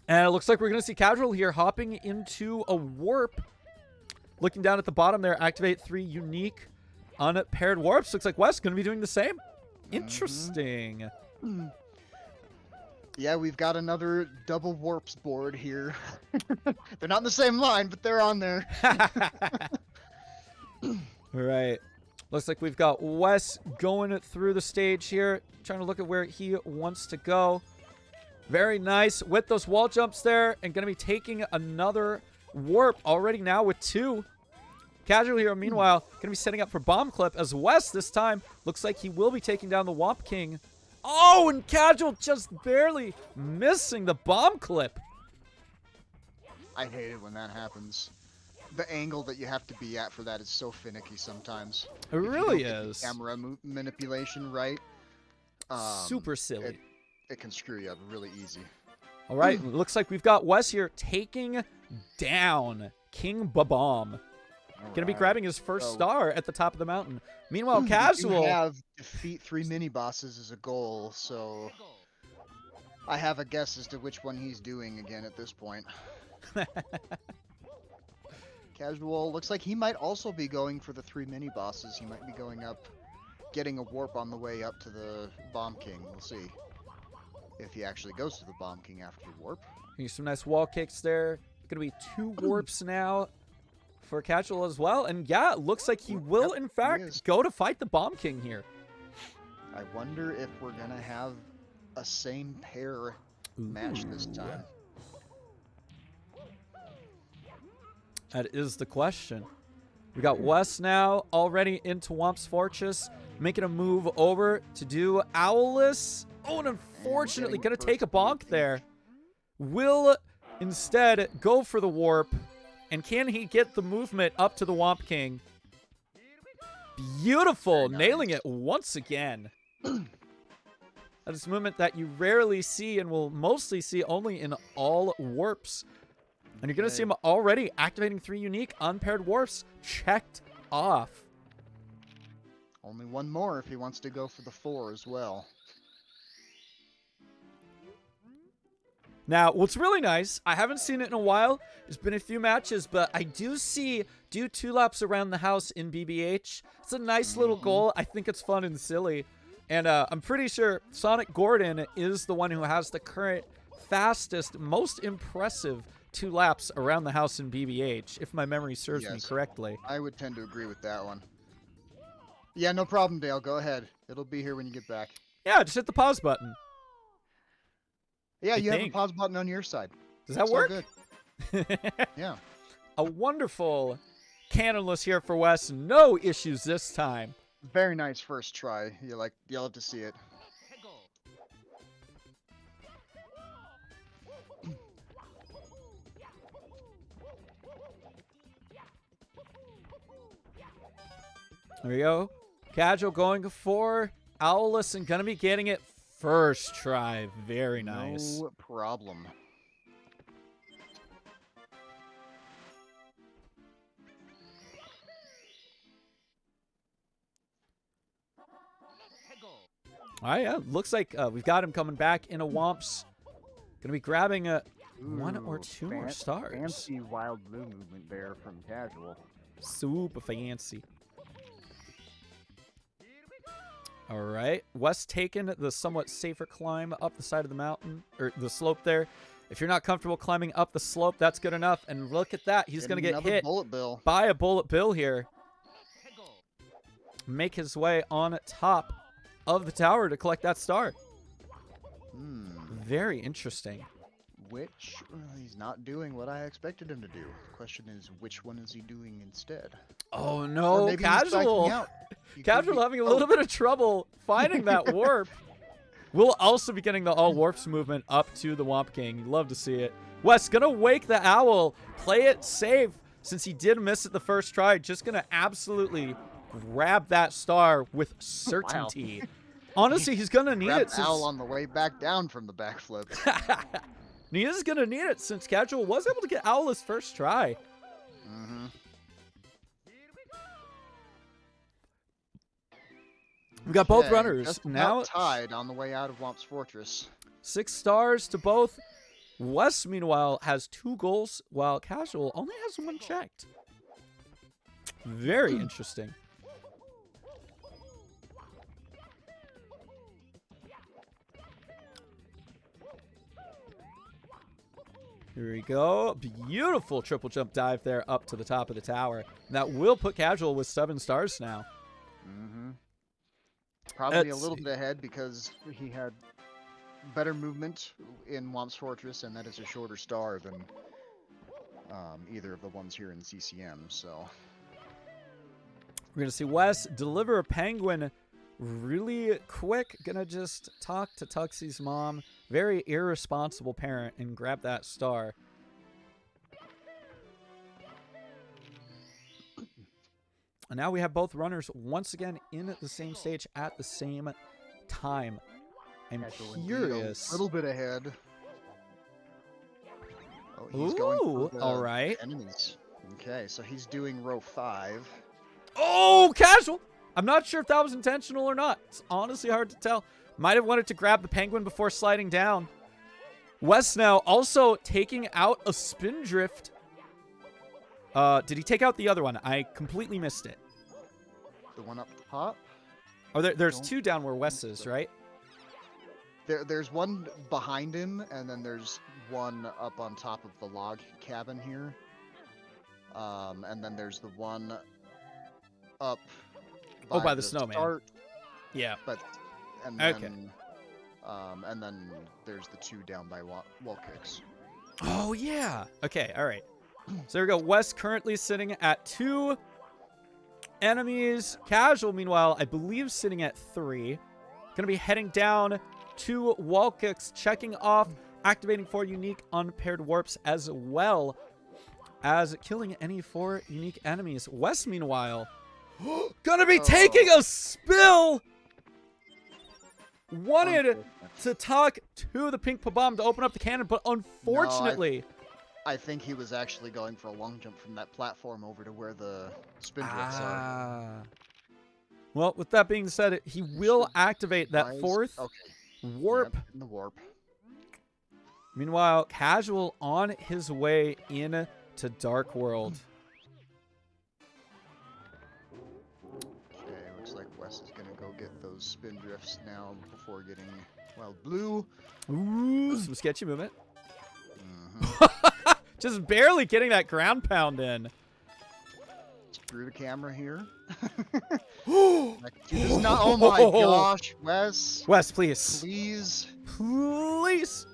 And it looks like we're going to see Casual here hopping into a warp. Looking down at the bottom there, activate 3 unique unpaired warps. Looks like Wes going to be doing the same. Interesting. Yeah, we've got another double warps board here. They're not in the same line, but they're on there. All right. Looks like we've got Wes going through the stage here, trying to look at where he wants to go. Very nice with those wall jumps there, and going to be taking another warp already now with 2. Casual here, meanwhile, going to be setting up for bomb clip as Wes this time looks like he will be taking down the Womp King. Oh, and Casual just barely missing the bomb clip. I hate it when that happens. The angle that you have to be at for that is so finicky sometimes. It If you really don't get the is. camera manipulation right. Super silly. It can screw you up really easy. All right, looks like we've got Wes here taking down King Babam. Gonna be grabbing his first star at the top of the mountain. Meanwhile, Casual. You have defeat 3 mini bosses as a goal, so I have a guess as to which one he's doing again at this point. Casual looks like he might also be going for the 3 mini bosses. He might be going up, getting a warp on the way up to the Bomb King. We'll see if he actually goes to the Bomb King after the warp. Here's some nice wall kicks there. Gonna be 2 warps now for Casual as well. And yeah, it looks like he will, in fact, go to fight the Bomb King here. I wonder if we're going to have a same pair match this time. That is the question. We got Wes now already into Womp's Fortress, making a move over to do Owlus. Oh, and unfortunately going to take a bonk there. Will instead go for the warp. And can he get the movement up to the Womp King? Beautiful. Nice. Nailing it once again. That is a movement that you rarely see and will mostly see only in all warps. And you're going to see him already activating 3 unique unpaired warps checked off. Only one more if he wants to go for the 4 as well. Now, what's really nice, I haven't seen it in a while. There's been a few matches, but I do see do 2 laps around the house in BBH. It's a nice little goal. I think it's fun and silly. And I'm pretty sure Sonic Gordon is the one who has the current fastest, most impressive 2 laps around the house in BBH, if my memory serves me correctly. I would tend to agree with that one. Yeah, no problem, Dale. Go ahead. It'll be here when you get back. Yeah, just hit the pause button. Yeah, I you have a think. pause button on your side. Does that It's all work? good. Yeah. A wonderful cannonless here for Wes. No issues this time. Very nice first try. You'll have to see it. There we go. Casual going for Owless and gonna be getting it first try. Very nice. No problem. All right, yeah, looks like we've got him coming back in a Womps. Gonna be grabbing one or two more stars. Fancy wild blue movement there from Casual. Super fancy. All right, Wes taking the somewhat safer climb up the side of the mountain, or the slope there. If you're not comfortable climbing up the slope, that's good enough. And look at that. He's going to get hit bullet bill. by a bullet bill here. Make his way on top of the tower to collect that star. Very interesting. Which, he's not doing what I expected him to do. The question is, which one is he doing instead? Oh Or no, maybe he's backing Casual. out. He could Casual be- having a little bit of trouble finding that warp. We'll also be getting the all warps movement up to the Womp King. Love to see it. Wes gonna wake the owl, play it safe since he did miss it the first try. Just gonna absolutely grab that star with certainty. Honestly, he's gonna need Grab it since Owl on the way back down from the backflip. he is gonna need it since Casual was able to get Owl's first try. Mm-hmm. We got both Okay, runners just now. about tied on the way out of Womp's Fortress. 6 stars to both. Wes, meanwhile, has 2 goals, while Casual only has 1 checked. Very interesting. Here we go. Beautiful triple jump dive there up to the top of the tower. That will put Casual with 7 stars now. Mm-hmm. Probably Let's a little see. bit ahead because he had better movement in Womp's Fortress, and that is a shorter star than either of the ones here in CCM. So We're going to see Wes deliver a penguin really quick. Gonna just talk to Tuxie's mom. Very irresponsible parent, and grab that star. And now we have both runners once again in the same stage at the same time. I'm curious. a little bit ahead. Oh, he's going Ooh, for the all right. enemies. Okay, so he's doing row 5. Oh, Casual! I'm not sure if that was intentional or not. It's honestly hard to tell. Might have wanted to grab the penguin before sliding down. Wes now also taking out a spin drift. Did he take out the other one? I completely missed it. The one up top. Oh, there's Don't 2 down where Wes is, right? There's one behind him, and then there's one up on top of the log cabin here. And then there's the one up by the snowman. start, Yeah. and Okay. then and then there's the 2 down by wall kicks. Oh, yeah. Okay, all right. So there we go. Wes currently sitting at 2 enemies. Casual, meanwhile, I believe sitting at 3. Gonna be heading down 2 wall kicks, checking off, activating 4 unique unpaired warps, as well as killing any 4 unique enemies. Wes, meanwhile, gonna be taking a spill. Wanted to talk to the pink bomb to open up the cannon, but unfortunately, I think he was actually going for a long jump from that platform over to where the spin drifts are. Well, with that being said, he will activate that Guys, 4th okay. warp. Yep, in the warp. Meanwhile, Casual on his way in to Dark World. Okay, looks like Wes is gonna go get those spin drifts now before getting Wild Blue. Ooh, some sketchy movement. Mhm. Just barely getting that ground pound in. Screw the camera here. Not, oh my gosh, Wes. Wes, please. Please. Please.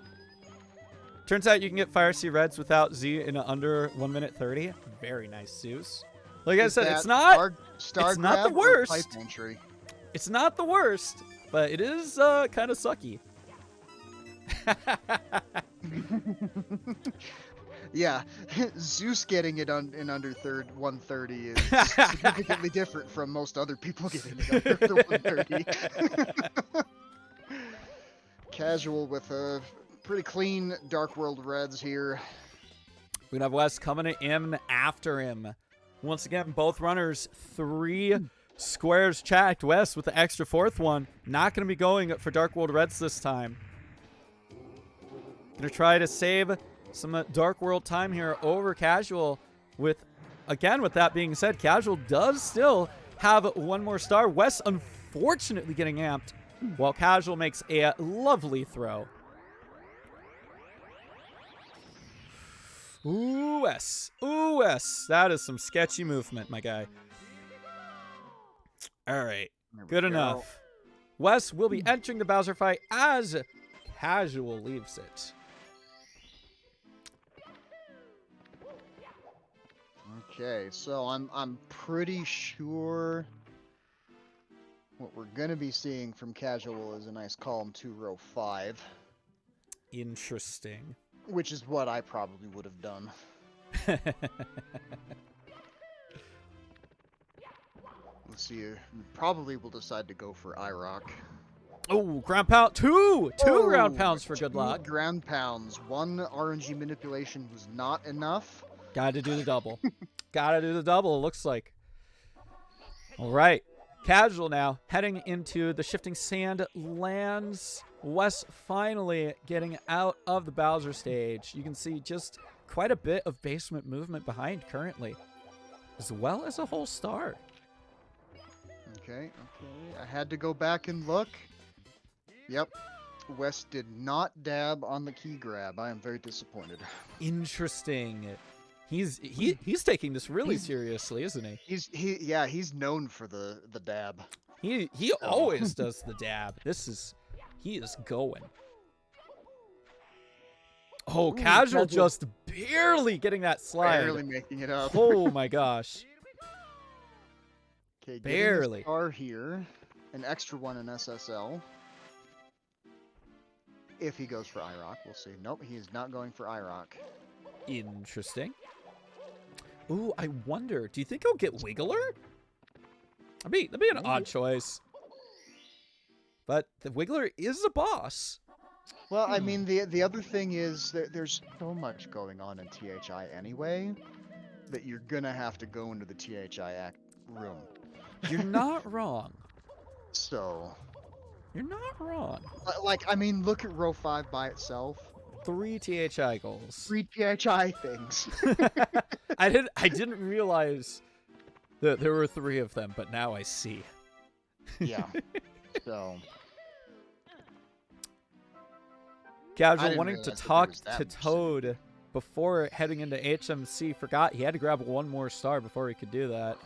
Turns out you can get Fire Sea Reds without Z in under 1 minute 30. Very nice, Zeus. Like I Is said, that it's not star it's not the grab or worst. pipe entry? it's not the worst, but it is kind of sucky. Yeah, Zeus getting it in under 130 is significantly different from most other people getting it under the 130. Casual with a pretty clean Dark World Reds here. We're gonna have Wes coming in after him. Once again, both runners 3 squares checked. Wes with the extra 4th one. Not gonna be going for Dark World Reds this time. Gonna try to save some Dark World time here over Casual. With that being said, Casual does still have 1 more star. Wes unfortunately getting amped, while Casual makes a lovely throw. Ooh, Wes. Ooh, Wes. That is some sketchy movement, my guy. All right. Good enough. Wes will be entering the Bowser fight as Casual leaves it. Okay, so I'm pretty sure what we're gonna be seeing from Casual is a nice column 2 row 5, Interesting. which is what I probably would have done. Let's see. Probably will decide to go for IROC. Oh, ground pound. Two ground pounds for good 2 luck. ground pounds. 1 RNG manipulation was not enough. Gotta do the double. Gotta do the double, it looks like. All right. Casual now heading into the shifting sand lands. Wes finally getting out of the Bowser stage. You can see just quite a bit of basement movement behind currently, as well as a whole star. Okay. I had to go back and look. Yep. Wes did not dab on the key grab. I am very disappointed. Interesting. He's taking this really seriously, isn't he? He's known for the dab. He always does the dab. He is going. Oh, Casual just barely getting that slide. Barely making it up. Oh my gosh. Okay, barely. Star here, an extra one in SSL. If he goes for IROC, we'll see. Nope, he is not going for IROC. Interesting. Ooh, I wonder. Do you think he'll get Wiggler? That'd be an odd choice. But the Wiggler is a boss. Well, I mean, the other thing is that there's so much going on in THI anyway that you're gonna have to go into the THI room. You're not wrong. So. You're not wrong. Like, I mean, look at row 5 by itself. 3 THI goals. 3 THI things. I didn't realize that there were 3 of them, but now I see. Yeah. So. Casual wanting to talk to Toad before heading into HMC forgot he had to grab 1 more star before he could do that.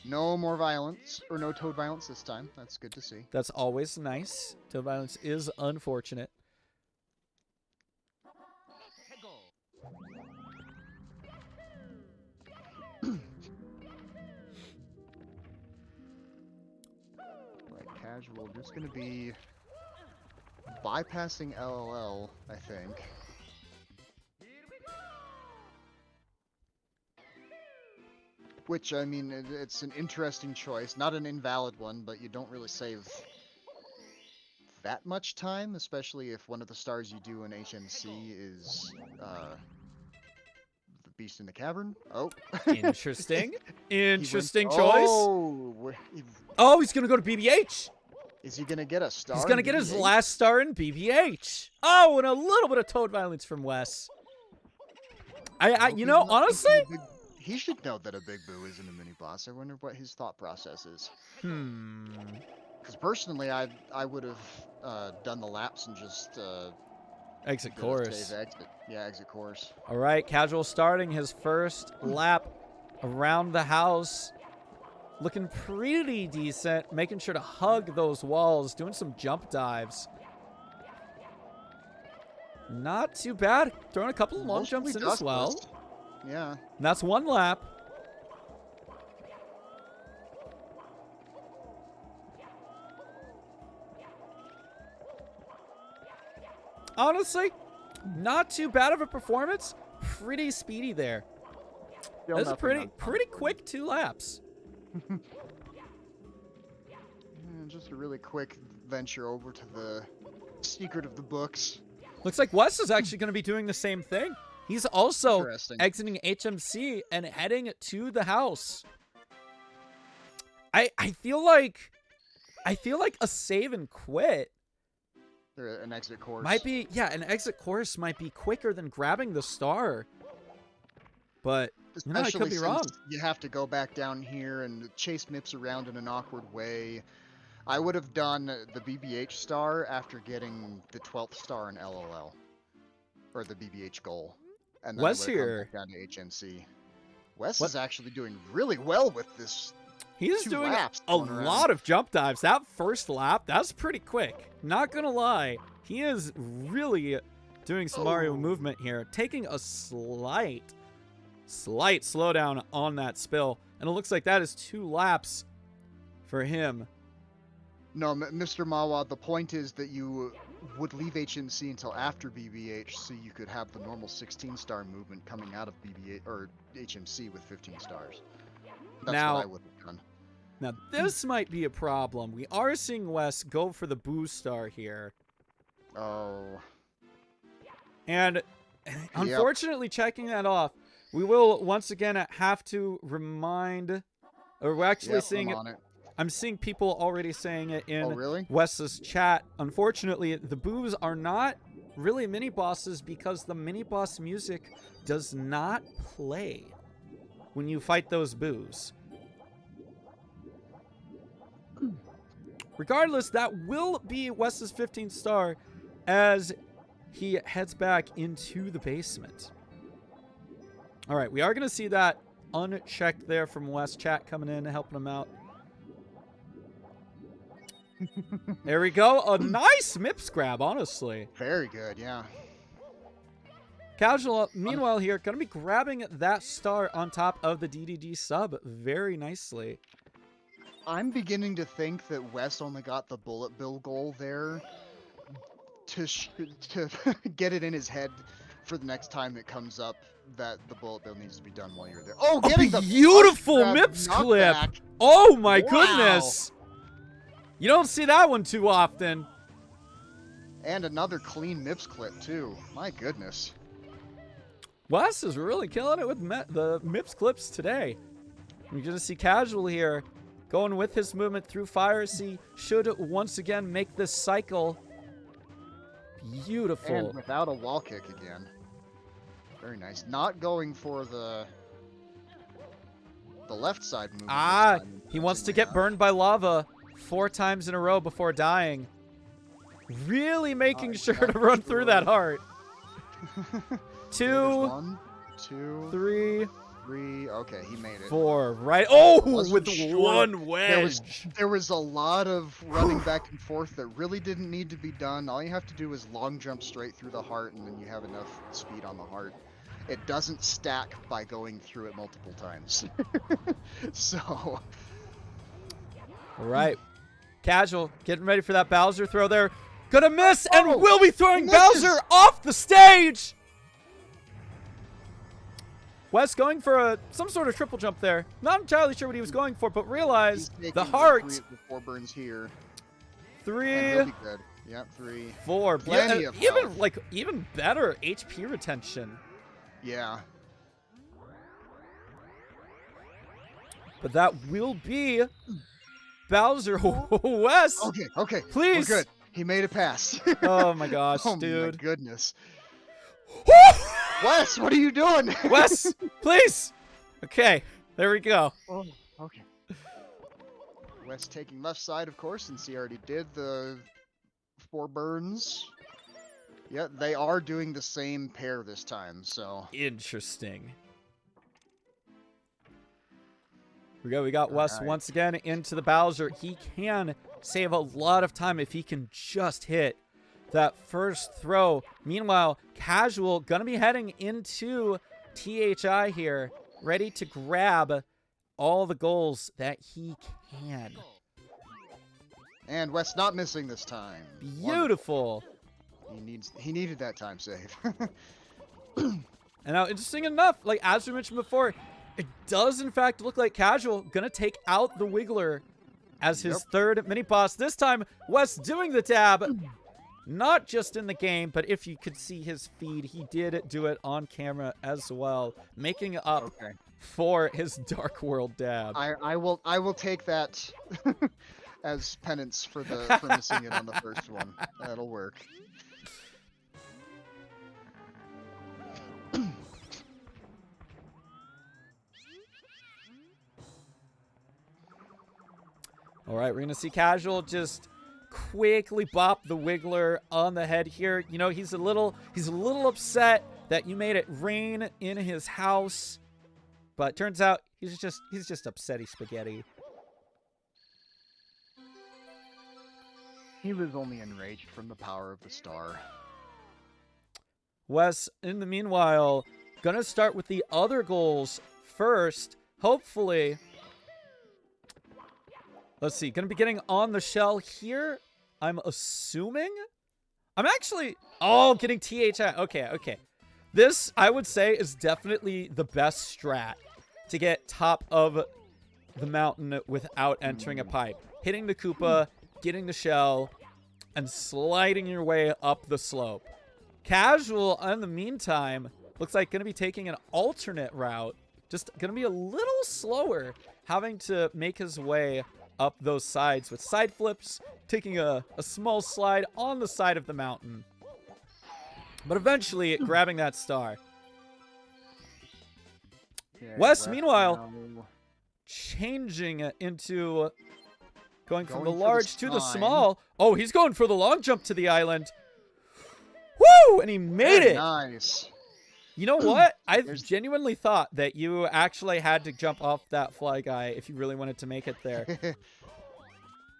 No more violence, or no Toad violence this time. That's good to see. That's always nice. Toad violence is unfortunate. Like Casual, just gonna be bypassing LLL, I think. Which, I mean, it's an interesting choice. Not an invalid one, but you don't really save that much time, especially if one of the stars you do in HMC is the Beast in the Cavern. Oh. Interesting. Interesting choice. Oh, he's going to go to BBH. Is he going to get a star? He's going to get his last star in BBH. Oh, and a little bit of Toad violence from Wes. You know, honestly... He should know that a Big Boo isn't a mini boss. I wonder what his thought process is. Because personally, I would have done the laps and just exit course. Exit course. All right, Casual starting his first lap around the house, looking pretty decent, making sure to hug those walls, doing some jump dives. Not too bad. Throwing a couple of long jumps in as well. Yeah. And that's 1 lap. Honestly, not too bad of a performance. pretty speedy there. Still That's nothing on pretty quick 2 laps. Just a really quick venture over to the secret of the books. Looks like Wes is actually going to be doing the same thing. He's also Interesting. exiting HMC and heading to the house. I feel like a save and quit Or an exit course. might be, yeah, an exit course might be quicker than grabbing the star. But you know, I could be Especially wrong. since you have to go back down here and chase Mips around in an awkward way. I would have done the BBH star after getting the 12th star in LOL. Or the BBH goal. And then Wes I would have here. come back down to HMC. Wes What- is actually doing really well with this. He's 2 doing laps a going around. lot of jump dives. That first lap, that's pretty quick. Not gonna lie. He is really doing some Mario Oh. movement here. Taking a slight slowdown on that spill. And it looks like that is 2 laps for him. No, Mr. Mawa, the point is that you would leave HMC until after BBH so you could have the normal 16-star movement coming out of BBH or HMC with 15 stars. That's Now- what I would have done. Now, this might be a problem. We are seeing Wes go for the boo star here. Oh, And unfortunately, checking that off, we will once again have to remind, or we're actually yep, seeing I'm it. on it. I'm seeing people already saying it in Oh, really? Wes's chat. Unfortunately, the boos are not really mini bosses because the mini boss music does not play when you fight those boos. Regardless, that will be Wes's 15th star as he heads back into the basement. All right, we are going to see that unchecked there from Wes. Chat coming in, helping him out. There we go. A nice Mips grab, honestly. Very good, yeah. Casual, meanwhile, here, going to be grabbing that star on top of the DDD sub very nicely. I'm beginning to think that Wes only got the bullet bill goal there to get it in his head for the next time it comes up that the bullet bill needs to be done while you're there. Oh, getting the beautiful push grab Mips clip. knockback. Oh my Wow. goodness. You don't see that one too often. And another clean Mips clip, too. My goodness. Wes is really killing it with the Mips clips today. You're going to see Casual here going with his movement through fire. See, should once again make this cycle. Beautiful. And without a wall kick again. Very nice. Not going for the left side movement. Ah, this time, he wants to interestingly get enough. burned by lava 4 times in a row before dying. Really making Nice, sure nice to run through that destroy. heart. There's 2, 1, 2, 3, 3. Okay, he made it. 4. Right. Oh, Wasn't with sure. one wedge. There was a lot of running back and forth that really didn't need to be done. All you have to do is long jump straight through the heart, and then you have enough speed on the heart. It doesn't stack by going through it multiple times. So, All right. Casual, getting ready for that Bowser throw there. Gonna miss and Oh, will be throwing misses. Bowser off the stage. Wes going for some sort of triple jump there. Not entirely sure what he was going for, but he's realized taking the three heart. of the 4 burns here. And 3, he'll be good. Yep, 3. 4. Plenty Yeah, of even health. like even better HP retention. Yeah. But that will be Bowser. Wes. Okay. Please. We're good. He made it past. Oh my gosh, Oh my dude. goodness. Wes, what are you doing? Wes, please. Okay, there we go. Oh, okay. Wes taking left side, of course, since he already did the 4 burns. Yeah, they are doing the same pair this time, so. Interesting. We got Wes Alright. once again into the Bowser. He can save a lot of time if he can just hit that first throw. Meanwhile, Casual gonna be heading into THI here, ready to grab all the goals that he can. And Wes not missing this time. Beautiful. He needed that time save. And now, interesting enough, like as we mentioned before, it does in fact look like Casual gonna take out the Wiggler as his third mini boss. This time, Wes doing the dab, not just in the game, but if you could see his feed, he did do it on camera as well, making up for his Dark World dab. I will take that as penance for missing it on the first one. That'll work. All right, we're gonna see Casual just quickly bop the Wiggler on the head here. You know, he's a little upset that you made it rain in his house, but turns out he's just upsetty spaghetti. He was only enraged from the power of the star. Wes, in the meanwhile, gonna start with the other goals first. Hopefully, let's see, gonna be getting on the shell here. I'm assuming. I'm actually, getting THI. Okay. This, I would say, is definitely the best strat to get top of the mountain without entering a pipe. Hitting the Koopa, getting the shell, and sliding your way up the slope. Casual, in the meantime, looks like going to be taking an alternate route. Just going to be a little slower, having to make his way up those sides with side flips, taking a small slide on the side of the mountain. But eventually grabbing that star. Yeah, Wes, meanwhile, now- changing into going from the Going for the large to the sign. small. Oh, he's going for the long jump to the island. Woo! And he made Very it. Nice. You know what? I There's- genuinely thought that you actually had to jump off that fly guy if you really wanted to make it there. But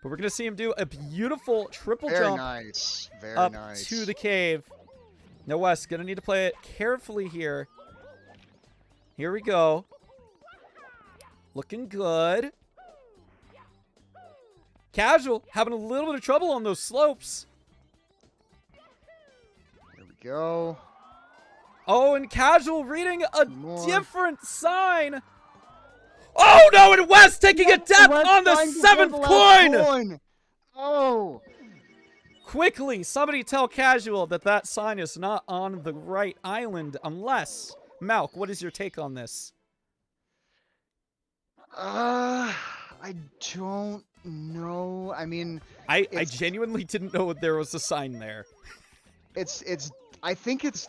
we're going to see him do a beautiful triple Very jump nice. Very up nice. to the cave. Now, Wes, going to need to play it carefully here. Here we go. Looking good. Casual, having a little bit of trouble on those slopes. There we go. Oh, and Casual reading a More. different sign. Oh, no, and Wes taking a dip Wes on the trying to get 7th the last coin. Oh. Quickly, somebody tell Casual that sign is not on the right island unless... Malk, what is your take on this? I don't know. I mean, I It's- genuinely didn't know there was a sign there. it's. I think it's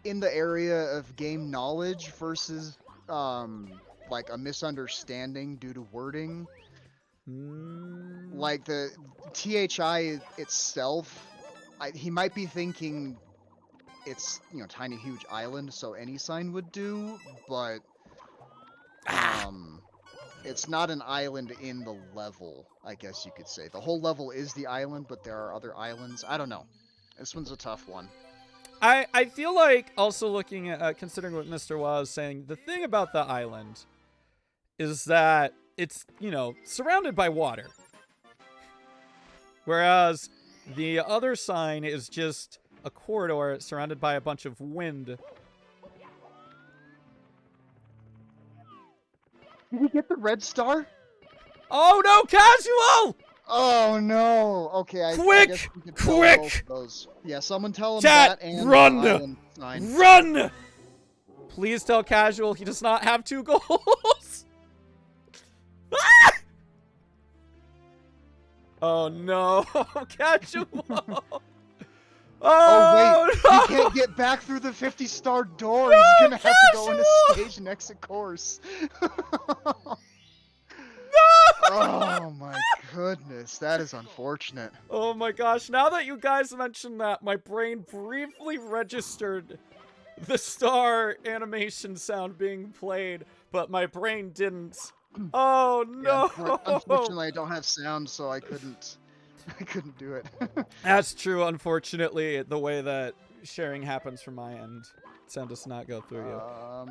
in the area of game knowledge versus like a misunderstanding due to wording. Like the THI itself, he might be thinking it's, tiny huge island, so any sign would do, but it's not an island in the level, I guess you could say. The whole level is the island, but there are other islands. I don't know. This one's a tough one. I feel like also looking at, considering what Mr. Wa is saying, the thing about the island is that it's, surrounded by water. Whereas the other sign is just a corridor surrounded by a bunch of wind. Did he get the red star? Oh no, Casual! Oh no! Okay, I Quick! guess we could tell Quick! both of those. Yeah, someone tell him Chat, that and run! the island sign. Run! Please tell Casual he does not have 2 goals. Ah! Oh no, Casual! Oh wait, no! he can't get back through the 50-star door. He's gonna have to go into stage and exit course. Oh my goodness, that is unfortunate. Oh my gosh, now that you guys mentioned that, my brain briefly registered the star animation sound being played, but my brain didn't. Oh no! Yeah, unfortunately, I don't have sound, so I couldn't do it. That's true, unfortunately, the way that sharing happens from my end. Sound does not go through you.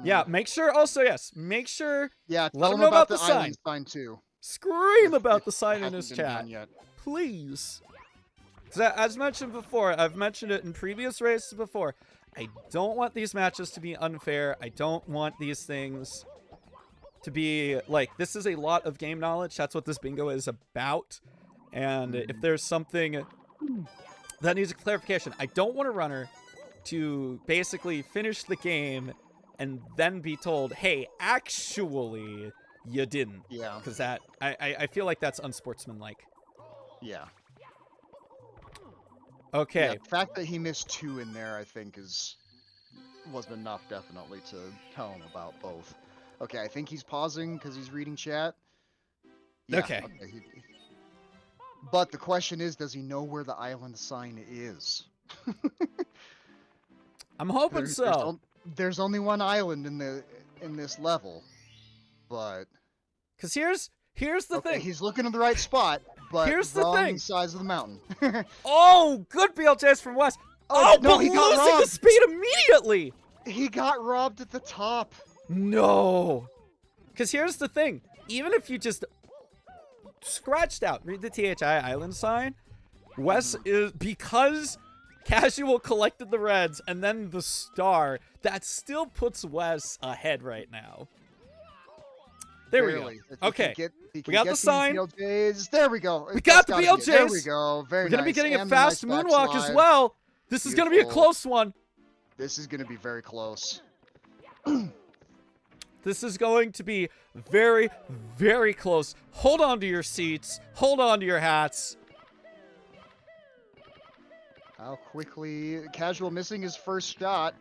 Yeah, make sure, also, yes, make sure, Yeah, let tell him him know about about the the island sign too. scream about If the it sign in hasn't his been chat. done yet. Please. So, as mentioned before, I've mentioned it in previous races before, I don't want these matches to be unfair. I don't want these things to be like, this is a lot of game knowledge. That's what this bingo is about. And if there's something that needs a clarification, I don't want a runner to basically finish the game and then be told, hey, actually, you didn't. Yeah. Because that, I feel like that's unsportsmanlike. Yeah. Okay. Yeah, the fact that he missed 2 in there, I think, wasn't enough, definitely, to tell him about both. Okay, I think he's pausing because he's reading chat. Yeah, Okay. But the question is, does he know where the island sign is? I'm hoping so. There's only one island in this level, but Because here's the thing. he's looking in the right spot, but Here's the wrong thing. size of the mountain. Oh, good BLJs from West. Oh, no, but he got losing the robbed. speed immediately. He got robbed at the top. No. Because here's the thing. Even if you just scratched out, read the THI island sign, Wes is, because Casual collected the reds and then the star, that still puts Wes ahead right now. There we go. Barely. If he Okay. can We get got the these sign. BLJs. There we go. We got the That's gotta be it. There we BLJs. go. Very We're going to be nice. getting a And the fast nice moonwalk as backslide. well. This is going to be a Beautiful. close one. This is going to be very close. This is going to be very, very close. Hold on to your seats. Hold on to your hats. How quickly Casual missing his first shot.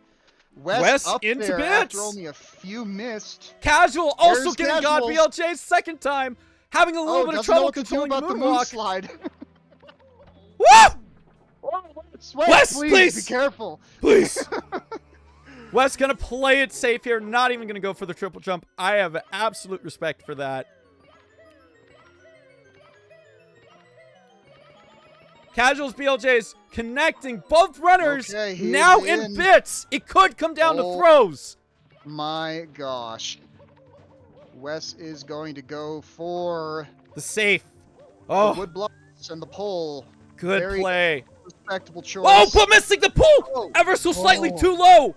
Wes Wes up into there bits. after only a few missed. Casual also There's getting God Casual. BLJ's second time. Having a little bit of doesn't know trouble what to do controlling the about the moon moonwalk. slide. Woo! Wes, please. be careful. Please. Wes gonna play it safe here. Not even gonna go for the triple jump. I have absolute respect for that. Casual's BLJ's connecting both runners. Okay, he now is in in. bits. It could come down to Oh. throws. My gosh. Wes is going to go for The safe. the Oh, wood blocks and the pole. good very play. Respectable choice. Oh, but missing the pool Oh. ever so slightly Oh. too low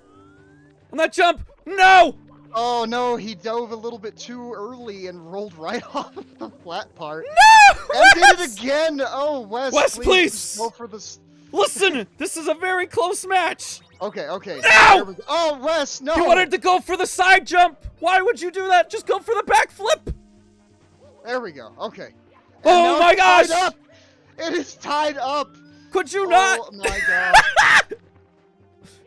on that jump. No. Oh no, he dove a little bit too early and rolled right off the flat part. No. And did Wes! it again! Oh, Wes, Wes, please! just go for this. Listen, this is a very close match. Okay, okay. No! There we go. Oh, Wes, no! He wanted to go for the side jump. Why would you do that? Just go for the backflip. There we go. Okay. And Oh now my it's tied gosh! up! It is tied up! Could you not? Oh my god.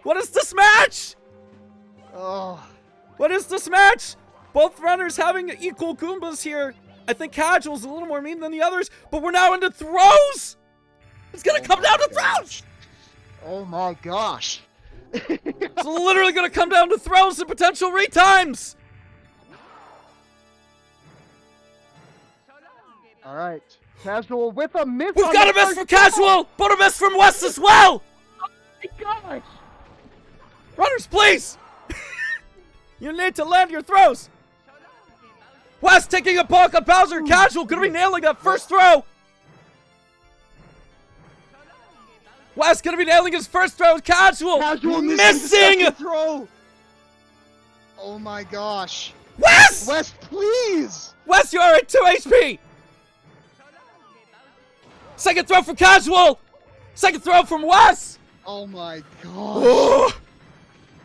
What is this match? Oh. What is this match? Both runners having equal Goombas here. I think Casual's a little more mean than the others, but we're now into throws. It's gonna come down to throws. Oh my gosh. It's literally gonna come down to throws and potential retimes. Alright. Casual with a miss. We've on got the a miss first from Casual, but a miss from Wes as well. Oh my gosh. Runners, please. You need to land your throws. Wes taking a poke on Bowser. Casual gonna be nailing that first throw. Wes gonna be nailing his first throw. Casual, Casual missing the missing. second throw. Oh my gosh. Wes! Wes, please! Wes, you are at 2 HP. Second throw from Casual. Second throw from Wes. Oh my gosh. Oh.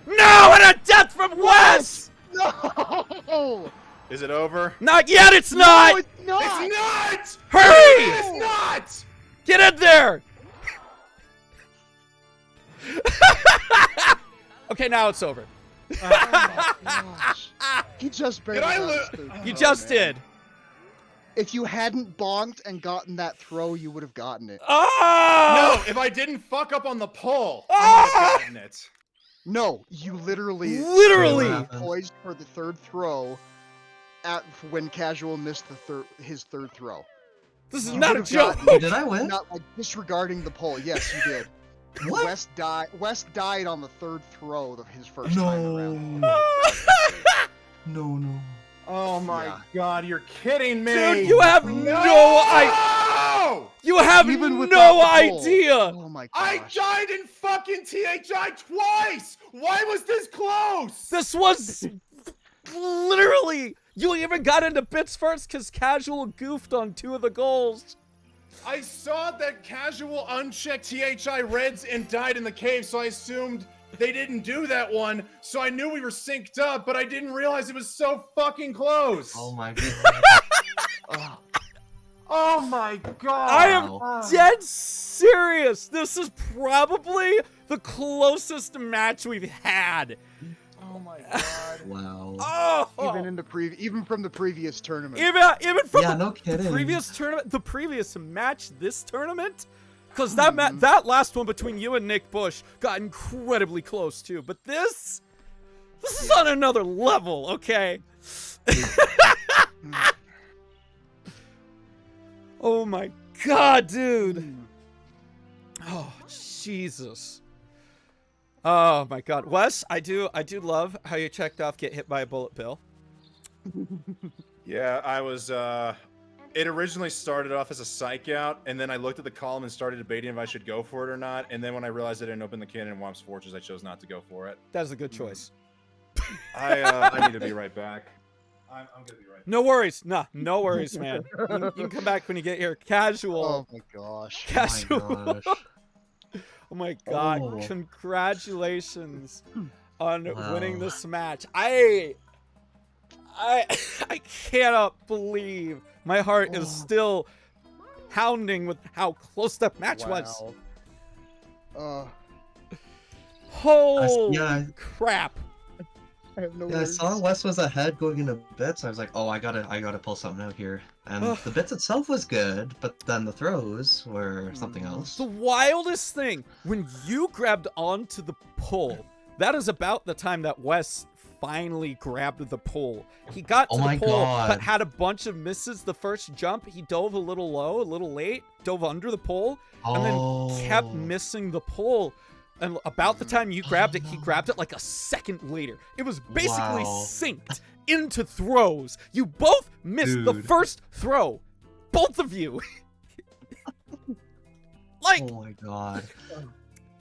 No, and a death from Wes. No! Is it over? Not yet, it's not. No, it's not! It's not! Hurry! It's not! Get in there. Okay, now it's over. Oh my gosh. He just barely Did I got lo- his third You throw, just man. did. If you hadn't bonked and gotten that throw, you would have gotten it. Oh! No, if I didn't fuck up on the pole, I Ah! might have gotten it. No, you literally Literally. Wow. poised for the third throw when Casual missed his third throw. This is You not a would've joke. gotten Did I win? Not like disregarding the pole. Yes, you did. What? Wes died on the third throw of his first time around. No. No. Oh my Yeah. god, you're kidding me! Dude, you have no idea. Oh! know? You have Even without no the poll. idea. Oh my I gosh. died in fucking THI twice! Why was this close? This was literally. You even got into bits first because Casual goofed on 2 of the goals. I saw that Casual unchecked THI Reds and died in the cave, so I assumed they didn't do that one. So I knew we were synced up, but I didn't realize it was so fucking close. Oh my god. Oh, Oh my god. I am Wow. dead serious. This is probably the closest match we've had. Oh my god. Wow. Oh, even from the previous tournament. even from Yeah, the no kidding. previous tournament, the previous match, this tournament, because that last one between you and Nick Bush got incredibly close too. But this is on another level, okay? Oh my god, dude. Oh Jesus. Oh my god. Wes, I do love how you checked off get hit by a bullet bill. Yeah, I was, it originally started off as a psych out, and then I looked at the column and started debating if I should go for it or not, and then when I realized I didn't open the cannon in Womp's Fortress, I chose not to go for it. That's a good choice. I need to be right back. I'm gonna be right back. No worries. Nah, no worries, man. You can come back when you get here. Casual. Oh my gosh. Casual. Oh my gosh. Oh my god. Oh. Congratulations on Wow. winning this match. I cannot believe my heart is still pounding with how close that match was. Uh, Holy yeah. crap. I have no Yeah, I words. saw Wes was ahead going into bits. I was like, oh, I gotta pull something out here. And Ugh. the bits itself was good, but then the throws were something Mhm. else. The wildest thing, when you grabbed onto the pole, that is about the time that Wes finally grabbed the pole. He got to Oh the my pole, God. but had a bunch of misses the first jump. He dove a little low, a little late, dove under the pole, and then kept missing the pole. And about the time you grabbed it, he grabbed it like a second later. It was basically Wow. synced into throws. You both missed the Dude. first throw. Both of you. Like, Oh my god.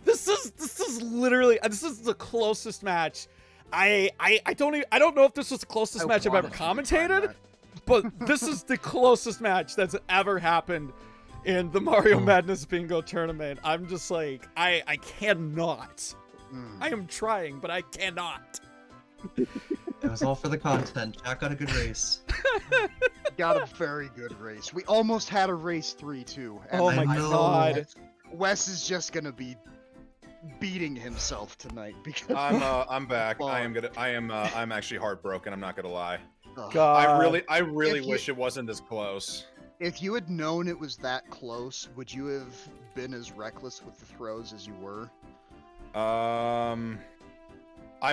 this is literally this is the closest match. I don't know if this was the closest I match I've ever wanted you to find commentated, that. but this is the closest match that's ever happened in the Mario Oh. Madness Bingo tournament. I'm just like, I cannot. Mm. I am trying, but I cannot. It was all for the content. Jack got a good race. Got a very good race. We almost had a race 3 too. And Oh I my know. god. Wes is just gonna be beating himself tonight because I'm back. I'm actually heartbroken. I'm not gonna lie. Ugh. God. I really If you- wish it wasn't this close. If you had known it was that close, would you have been as reckless with the throws as you were? I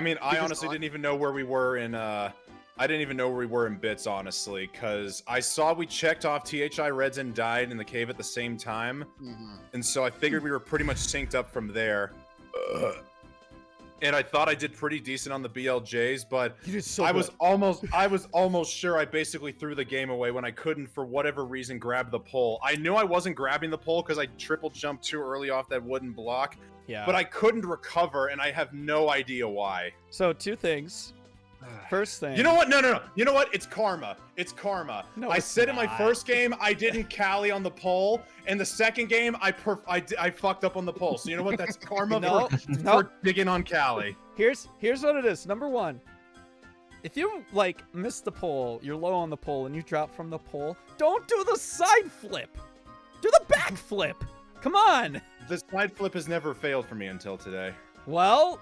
mean, I Because honestly on- didn't even know where we were in, I didn't even know where we were in bits, honestly, because I saw we checked off THI Reds and died in the cave at the same time, Mm-hmm. and so I figured we were pretty much synced up from there. And I thought I did pretty decent on the BLJs, but You did so I good. was almost sure I basically threw the game away when I couldn't, for whatever reason, grab the pole. I knew I wasn't grabbing the pole because I triple jumped too early off that wooden block, Yeah. but I couldn't recover, and I have no idea why. So two things. First thing. You know what? No. You know what? It's karma. It's karma. No, I it's said in my not. first game I didn't Cali on the pole, and the second game I fucked up on the pole. So you know what? That's karma No, for no. digging on Cali. Here's what it is. Number one, if you like miss the pole, you're low on the pole, and you drop from the pole, don't do the side flip. Do the back flip. Come on. The side flip has never failed for me until today. Well,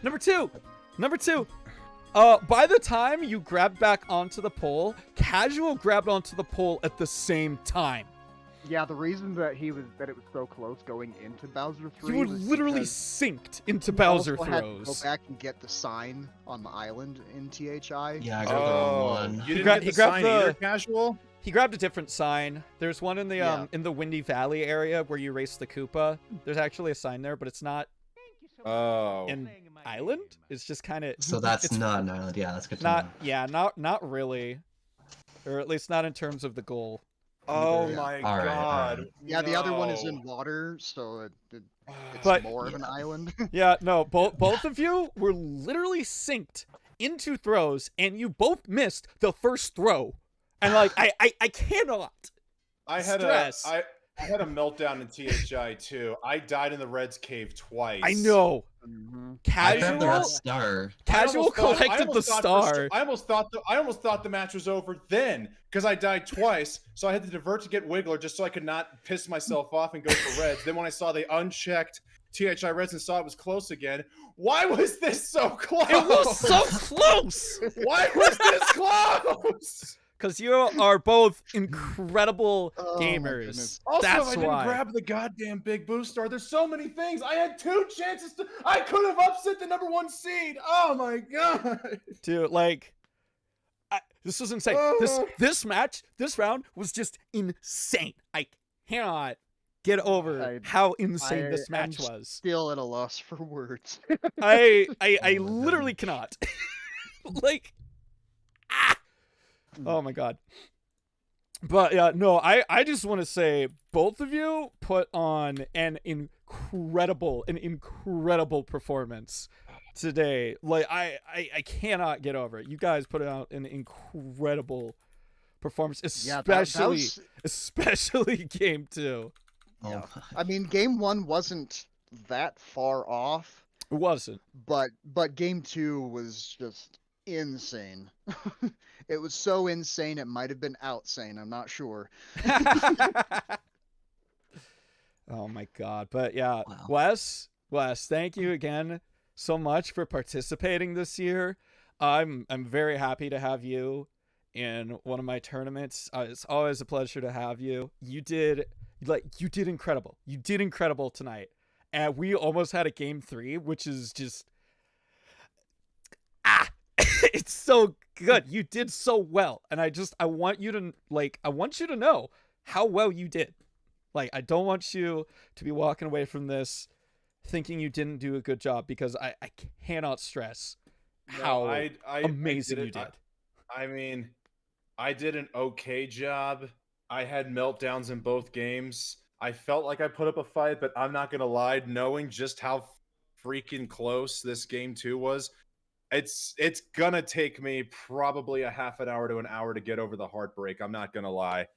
number two. By the time you grabbed back onto the pole, Casual grabbed onto the pole at the same time. Yeah, the reason that it was so close going into Bowser 3 You were was literally because synced into You Bowser also had to throws. go back and get the sign on the island in THI. Yeah, I got the wrong one. You didn't grabbed- get he the grabbed sign the- either, Casual? He grabbed a different sign. There's one in the Yeah. in the Windy Valley area where you race the Koopa. There's actually a sign there, but it's not Oh. an island. It's just kind of So that's it's not an island. Yeah, that's good to not know. yeah, not really. or at least not in terms of the goal. Oh either. my All right, all god. right. Yeah, the other one is no. in water, so it's But- more of an island. Yeah, no, both of you were literally synced into throws, and you both missed the first throw. And like, I cannot. I had Stress. I had a meltdown in THI too. I died in the Reds cave twice. I know. Mhm. I grabbed the red Casual, star. casual collected the star. I almost thought the match was over then because I died twice. So I had to divert to get Wiggler just so I could not piss myself off and go for Reds. Then when I saw they unchecked THI Reds and saw it was close again, why was this so close? It was so close. Why was this close? Because you are both incredible Oh, my gamers. goodness. Also, That's I didn't why. grab the goddamn big boost star. There's so many things. I had 2 chances to. I could have upset the #1 seed. Oh my god. Dude, like, this was insane. This match, this round was just insane. I cannot get over how insane this match am was. Still at a loss for words. I my literally cannot. Like, oh my god. But yeah, no, I just want to say both of you put on an incredible performance today. Like, I cannot get over it. You guys put out an incredible performance, Yeah, especially game 2. Oh, I mean, game 1 wasn't that far off, It wasn't. but game 2 was just insane. It was so insane it might have been outsane. I'm not sure. Oh my god. But yeah, Wow. Wes, thank you again so much for participating this year. I'm very happy to have you in one of my tournaments. It's always a pleasure to have you. You did incredible. You did incredible tonight. And we almost had a game 3, which is just it's so good. You did so well. And I want you to know how well you did. Like, I don't want you to be walking away from this thinking you didn't do a good job, because I cannot stress how amazing you did. I mean, I did an okay job. I had meltdowns in both games. I felt like I put up a fight, but I'm not gonna lie, knowing just how freaking close this game 2 was, it's gonna take me probably a half an hour to an hour to get over the heartbreak. I'm not gonna lie.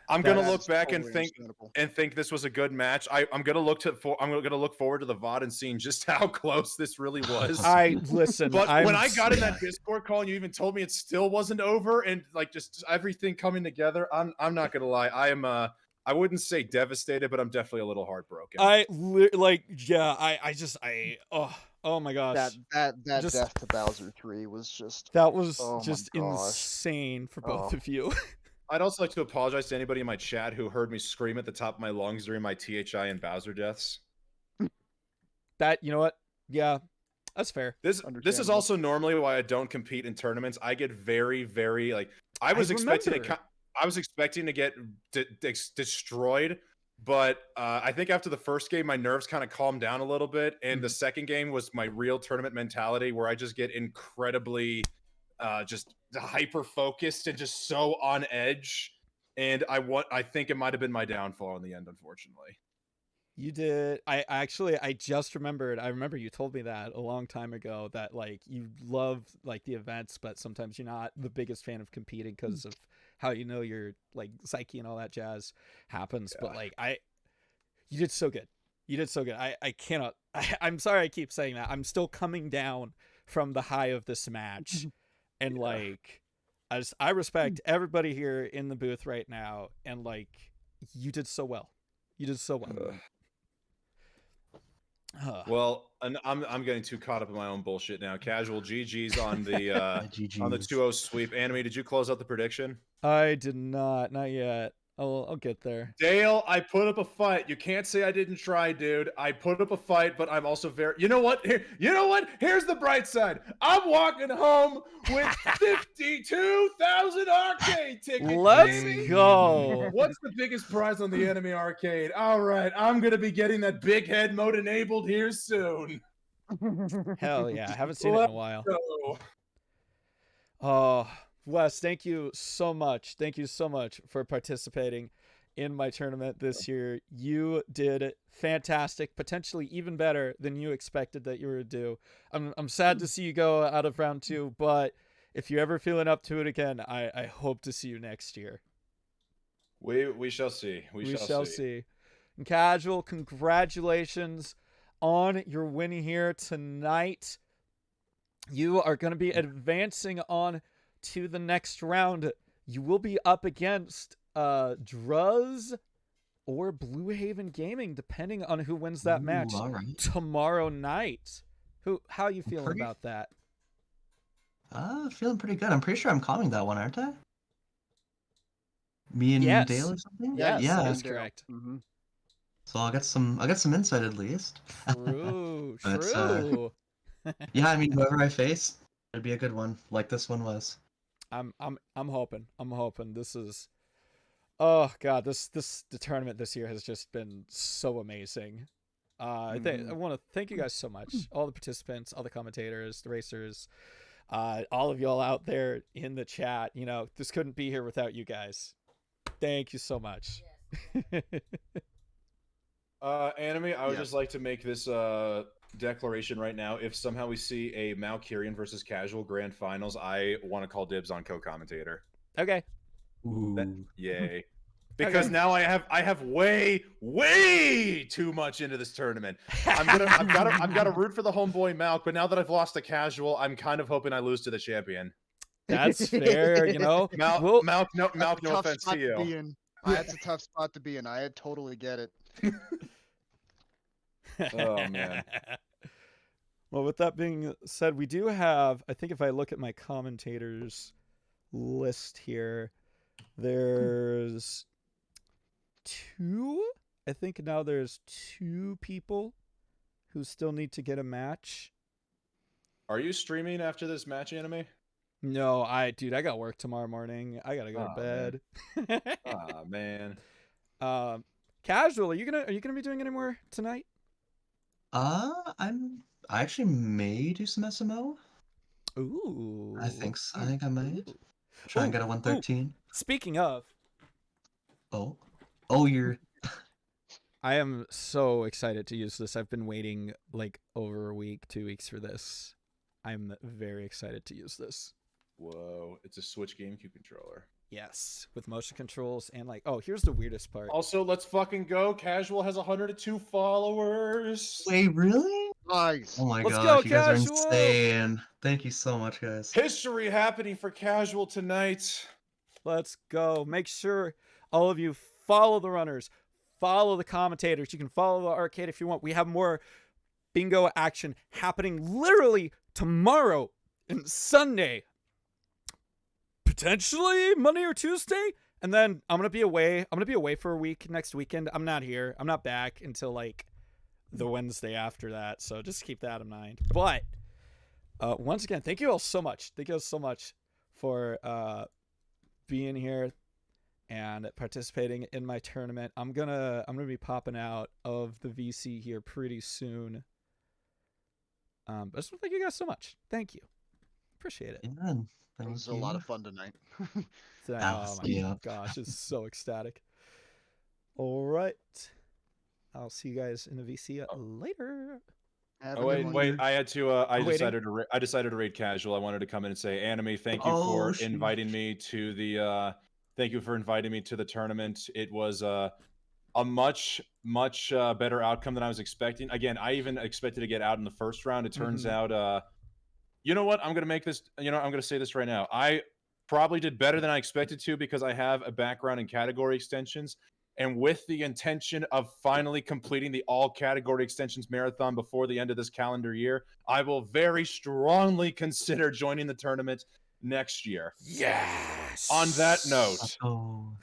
I'm gonna That look is back totally and think this was a good match. I'm gonna look forward to the VOD and seeing just how close this really was. But when I got in that Discord call and you even told me it still wasn't over, and like just everything coming together, I'm not gonna lie. I wouldn't say devastated, but I'm definitely a little heartbroken. Oh my gosh. That death to Bowser 3 was just That was oh my just gosh. insane for both of you. I'd also like to apologize to anybody in my chat who heard me scream at the top of my lungs during my THI and Bowser deaths. That, you know what? Yeah, that's fair. This is Understandable. also normally why I don't compete in tournaments. I get very, very like I was expecting to get destroyed, but I think after the first game, my nerves kind of calmed down a little bit, and the second game was my real tournament mentality, where I just get incredibly just hyper focused and just so on edge. And I think it might have been my downfall in the end, unfortunately. You did. I just remembered. I remember you told me that a long time ago, that like you love like the events, but sometimes you're not the biggest fan of competing because of how your like psyche and all that jazz happens. Yeah. But like you did so good. You did so good. I cannot. I'm sorry I keep saying that. I'm still coming down from the high of this match, and like I respect everybody here in the booth right now, and like you did so well. You did so well. Well, and I'm getting too caught up in my own bullshit now. Casual GG's on the GG's. on the 2-0 sweep. Anime, did you close out the prediction? I did not yet. I'll get there. Dale, I put up a fight. You can't say I didn't try, dude. I put up a fight, but I'm also very. You know what? Here's the bright side. I'm walking home with 52,000 arcade tickets. Let's go. What's the biggest prize on the Anime Arcade? All right, I'm gonna be getting that big head mode enabled here soon. Hell yeah, I haven't seen it in a while. Go. Oh, Wes, thank you so much. Thank you so much for participating in my tournament this year. You did fantastic, potentially even better than you expected that you were to do. I'm sad to see you go out of round 2, but if you're ever feeling up to it again, I hope to see you next year. We shall see. We shall see. And Casual, congratulations on your win here tonight. You are going to be advancing on to the next round. You will be up against Druz or Blue Haven Gaming, depending on who wins that match all right. tomorrow night. How are you feeling about that? Feeling pretty good. I'm pretty sure I'm calling that one, aren't I? Me and Yes. Dale or something? Yes, Yeah. that's correct. Mm-hmm. So I'll get some insight at least. True, But, true. Yeah, I mean, whoever I face, it'd be a good one, like this one was. I'm hoping. This is, oh god, the tournament this year has just been so amazing. I want to thank you guys so much, all the participants, all the commentators, the racers, all of y'all out there in the chat. You know, this couldn't be here without you guys. Thank you so much. Anime, I would Yes. just like to make this declaration right now. If somehow we see a Malkirian versus Casual Grand Finals, I want to call dibs on co-commentator. Okay. Ooh. Yay. Because now I have way too much into this tournament. I've got to root for the homeboy Malk, but now that I've lost to Casual, I'm kind of hoping I lose to the champion. That's fair, you know. Malk, no Tough offense spot to you. be in. That's a tough spot to be in. I totally get it. Oh, man. Well, with that being said, we do have, I think if I look at my commentators list here, there's 2. I think now there's 2 people who still need to get a match. Are you streaming after this match, Anime? No, dude, I got work tomorrow morning. I gotta go to bed. Ah, man. Casual, are you gonna be doing any more tonight? I actually may do some SMO. Ooh. I think so. I think I might. Ooh. Try and Ooh, get a 113. Speaking of, Oh, you're. I am so excited to use this. I've been waiting like over a week, 2 weeks for this. I'm very excited to use this. Whoa, it's a Switch GameCube controller. Yes, with motion controls and like, oh, here's the weirdest part. Also, let's fucking go. Casual has 102 followers. Wait, really? Nice. Oh my Let's gosh, go, you guys Casual! are insane. Thank you so much, guys. History happening for Casual tonight. Let's go. Make sure all of you follow the runners, follow the commentators. You can follow the arcade if you want. We have more bingo action happening literally tomorrow and Sunday. Potentially Monday or Tuesday. And then I'm going to be away. I'm going to be away for a week next weekend. I'm not here. I'm not back until like the Wednesday after that. So just keep that in mind. But once again, thank you all so much. Thank you all so much for being here and participating in my tournament. I'm gonna be popping out of the VC here pretty soon. But I just want to thank you guys so much. Thank you. Appreciate it. Yeah, It was a lot of fun tonight. Oh my Yeah. gosh, it's so ecstatic. All right. I'll see you guys in the VC later. Have a Oh good wait, one. I had to. I I'm waiting. decided to raid Casual. I wanted to come in and say, Anime, thank you Oh, for shoot. inviting me to the. Thank you for inviting me to the tournament. It was a much better outcome than I was expecting. Again, I even expected to get out in the first round. It turns out, you know what? I'm gonna make this. You know, I'm gonna say this right now. I probably did better than I expected to because I have a background in category extensions. And with the intention of finally completing the all category extensions marathon before the end of this calendar year, I will very strongly consider joining the tournament next year. Yes. On that note, Oh.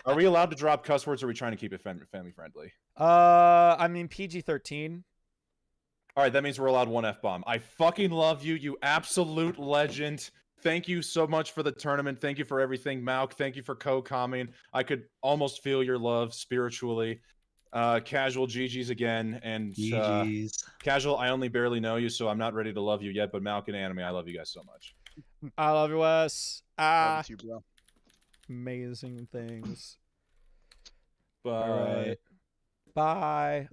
are we allowed to drop cuss words or are we trying to keep it family friendly? I mean PG-13. All right, that means we're allowed one F-bomb. I fucking love you, you absolute legend. Thank you so much for the tournament. Thank you for everything, Malk. Thank you for co-commenting. I could almost feel your love spiritually. Casual, GG's again. And GG's. Casual, I only barely know you, so I'm not ready to love you yet. But Malk and Anime, I love you guys so much. I love you, Wes. Love you too, bro. Amazing things. Bye. All right. Bye.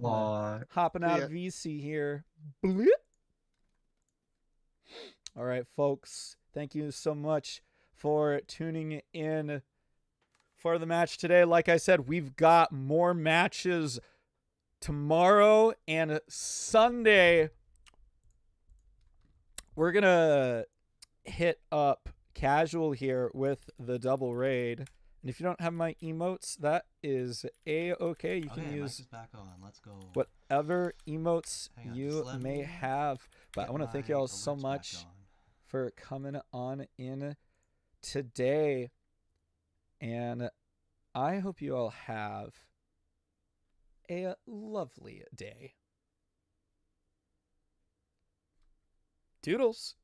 Hopping See out ya. of VC here. Bleep. All right, folks. Thank you so much for tuning in for the match today. Like I said, we've got more matches tomorrow and Sunday. We're going to hit up Casual here with the double raid. And if you don't have my emotes, that is a-okay. You can use mic is back on. Let's go. whatever emotes Hang on, you just let may me have. But I want to thank you all so alerts back much on. for coming on in today. And I hope you all have a lovely day. Doodles.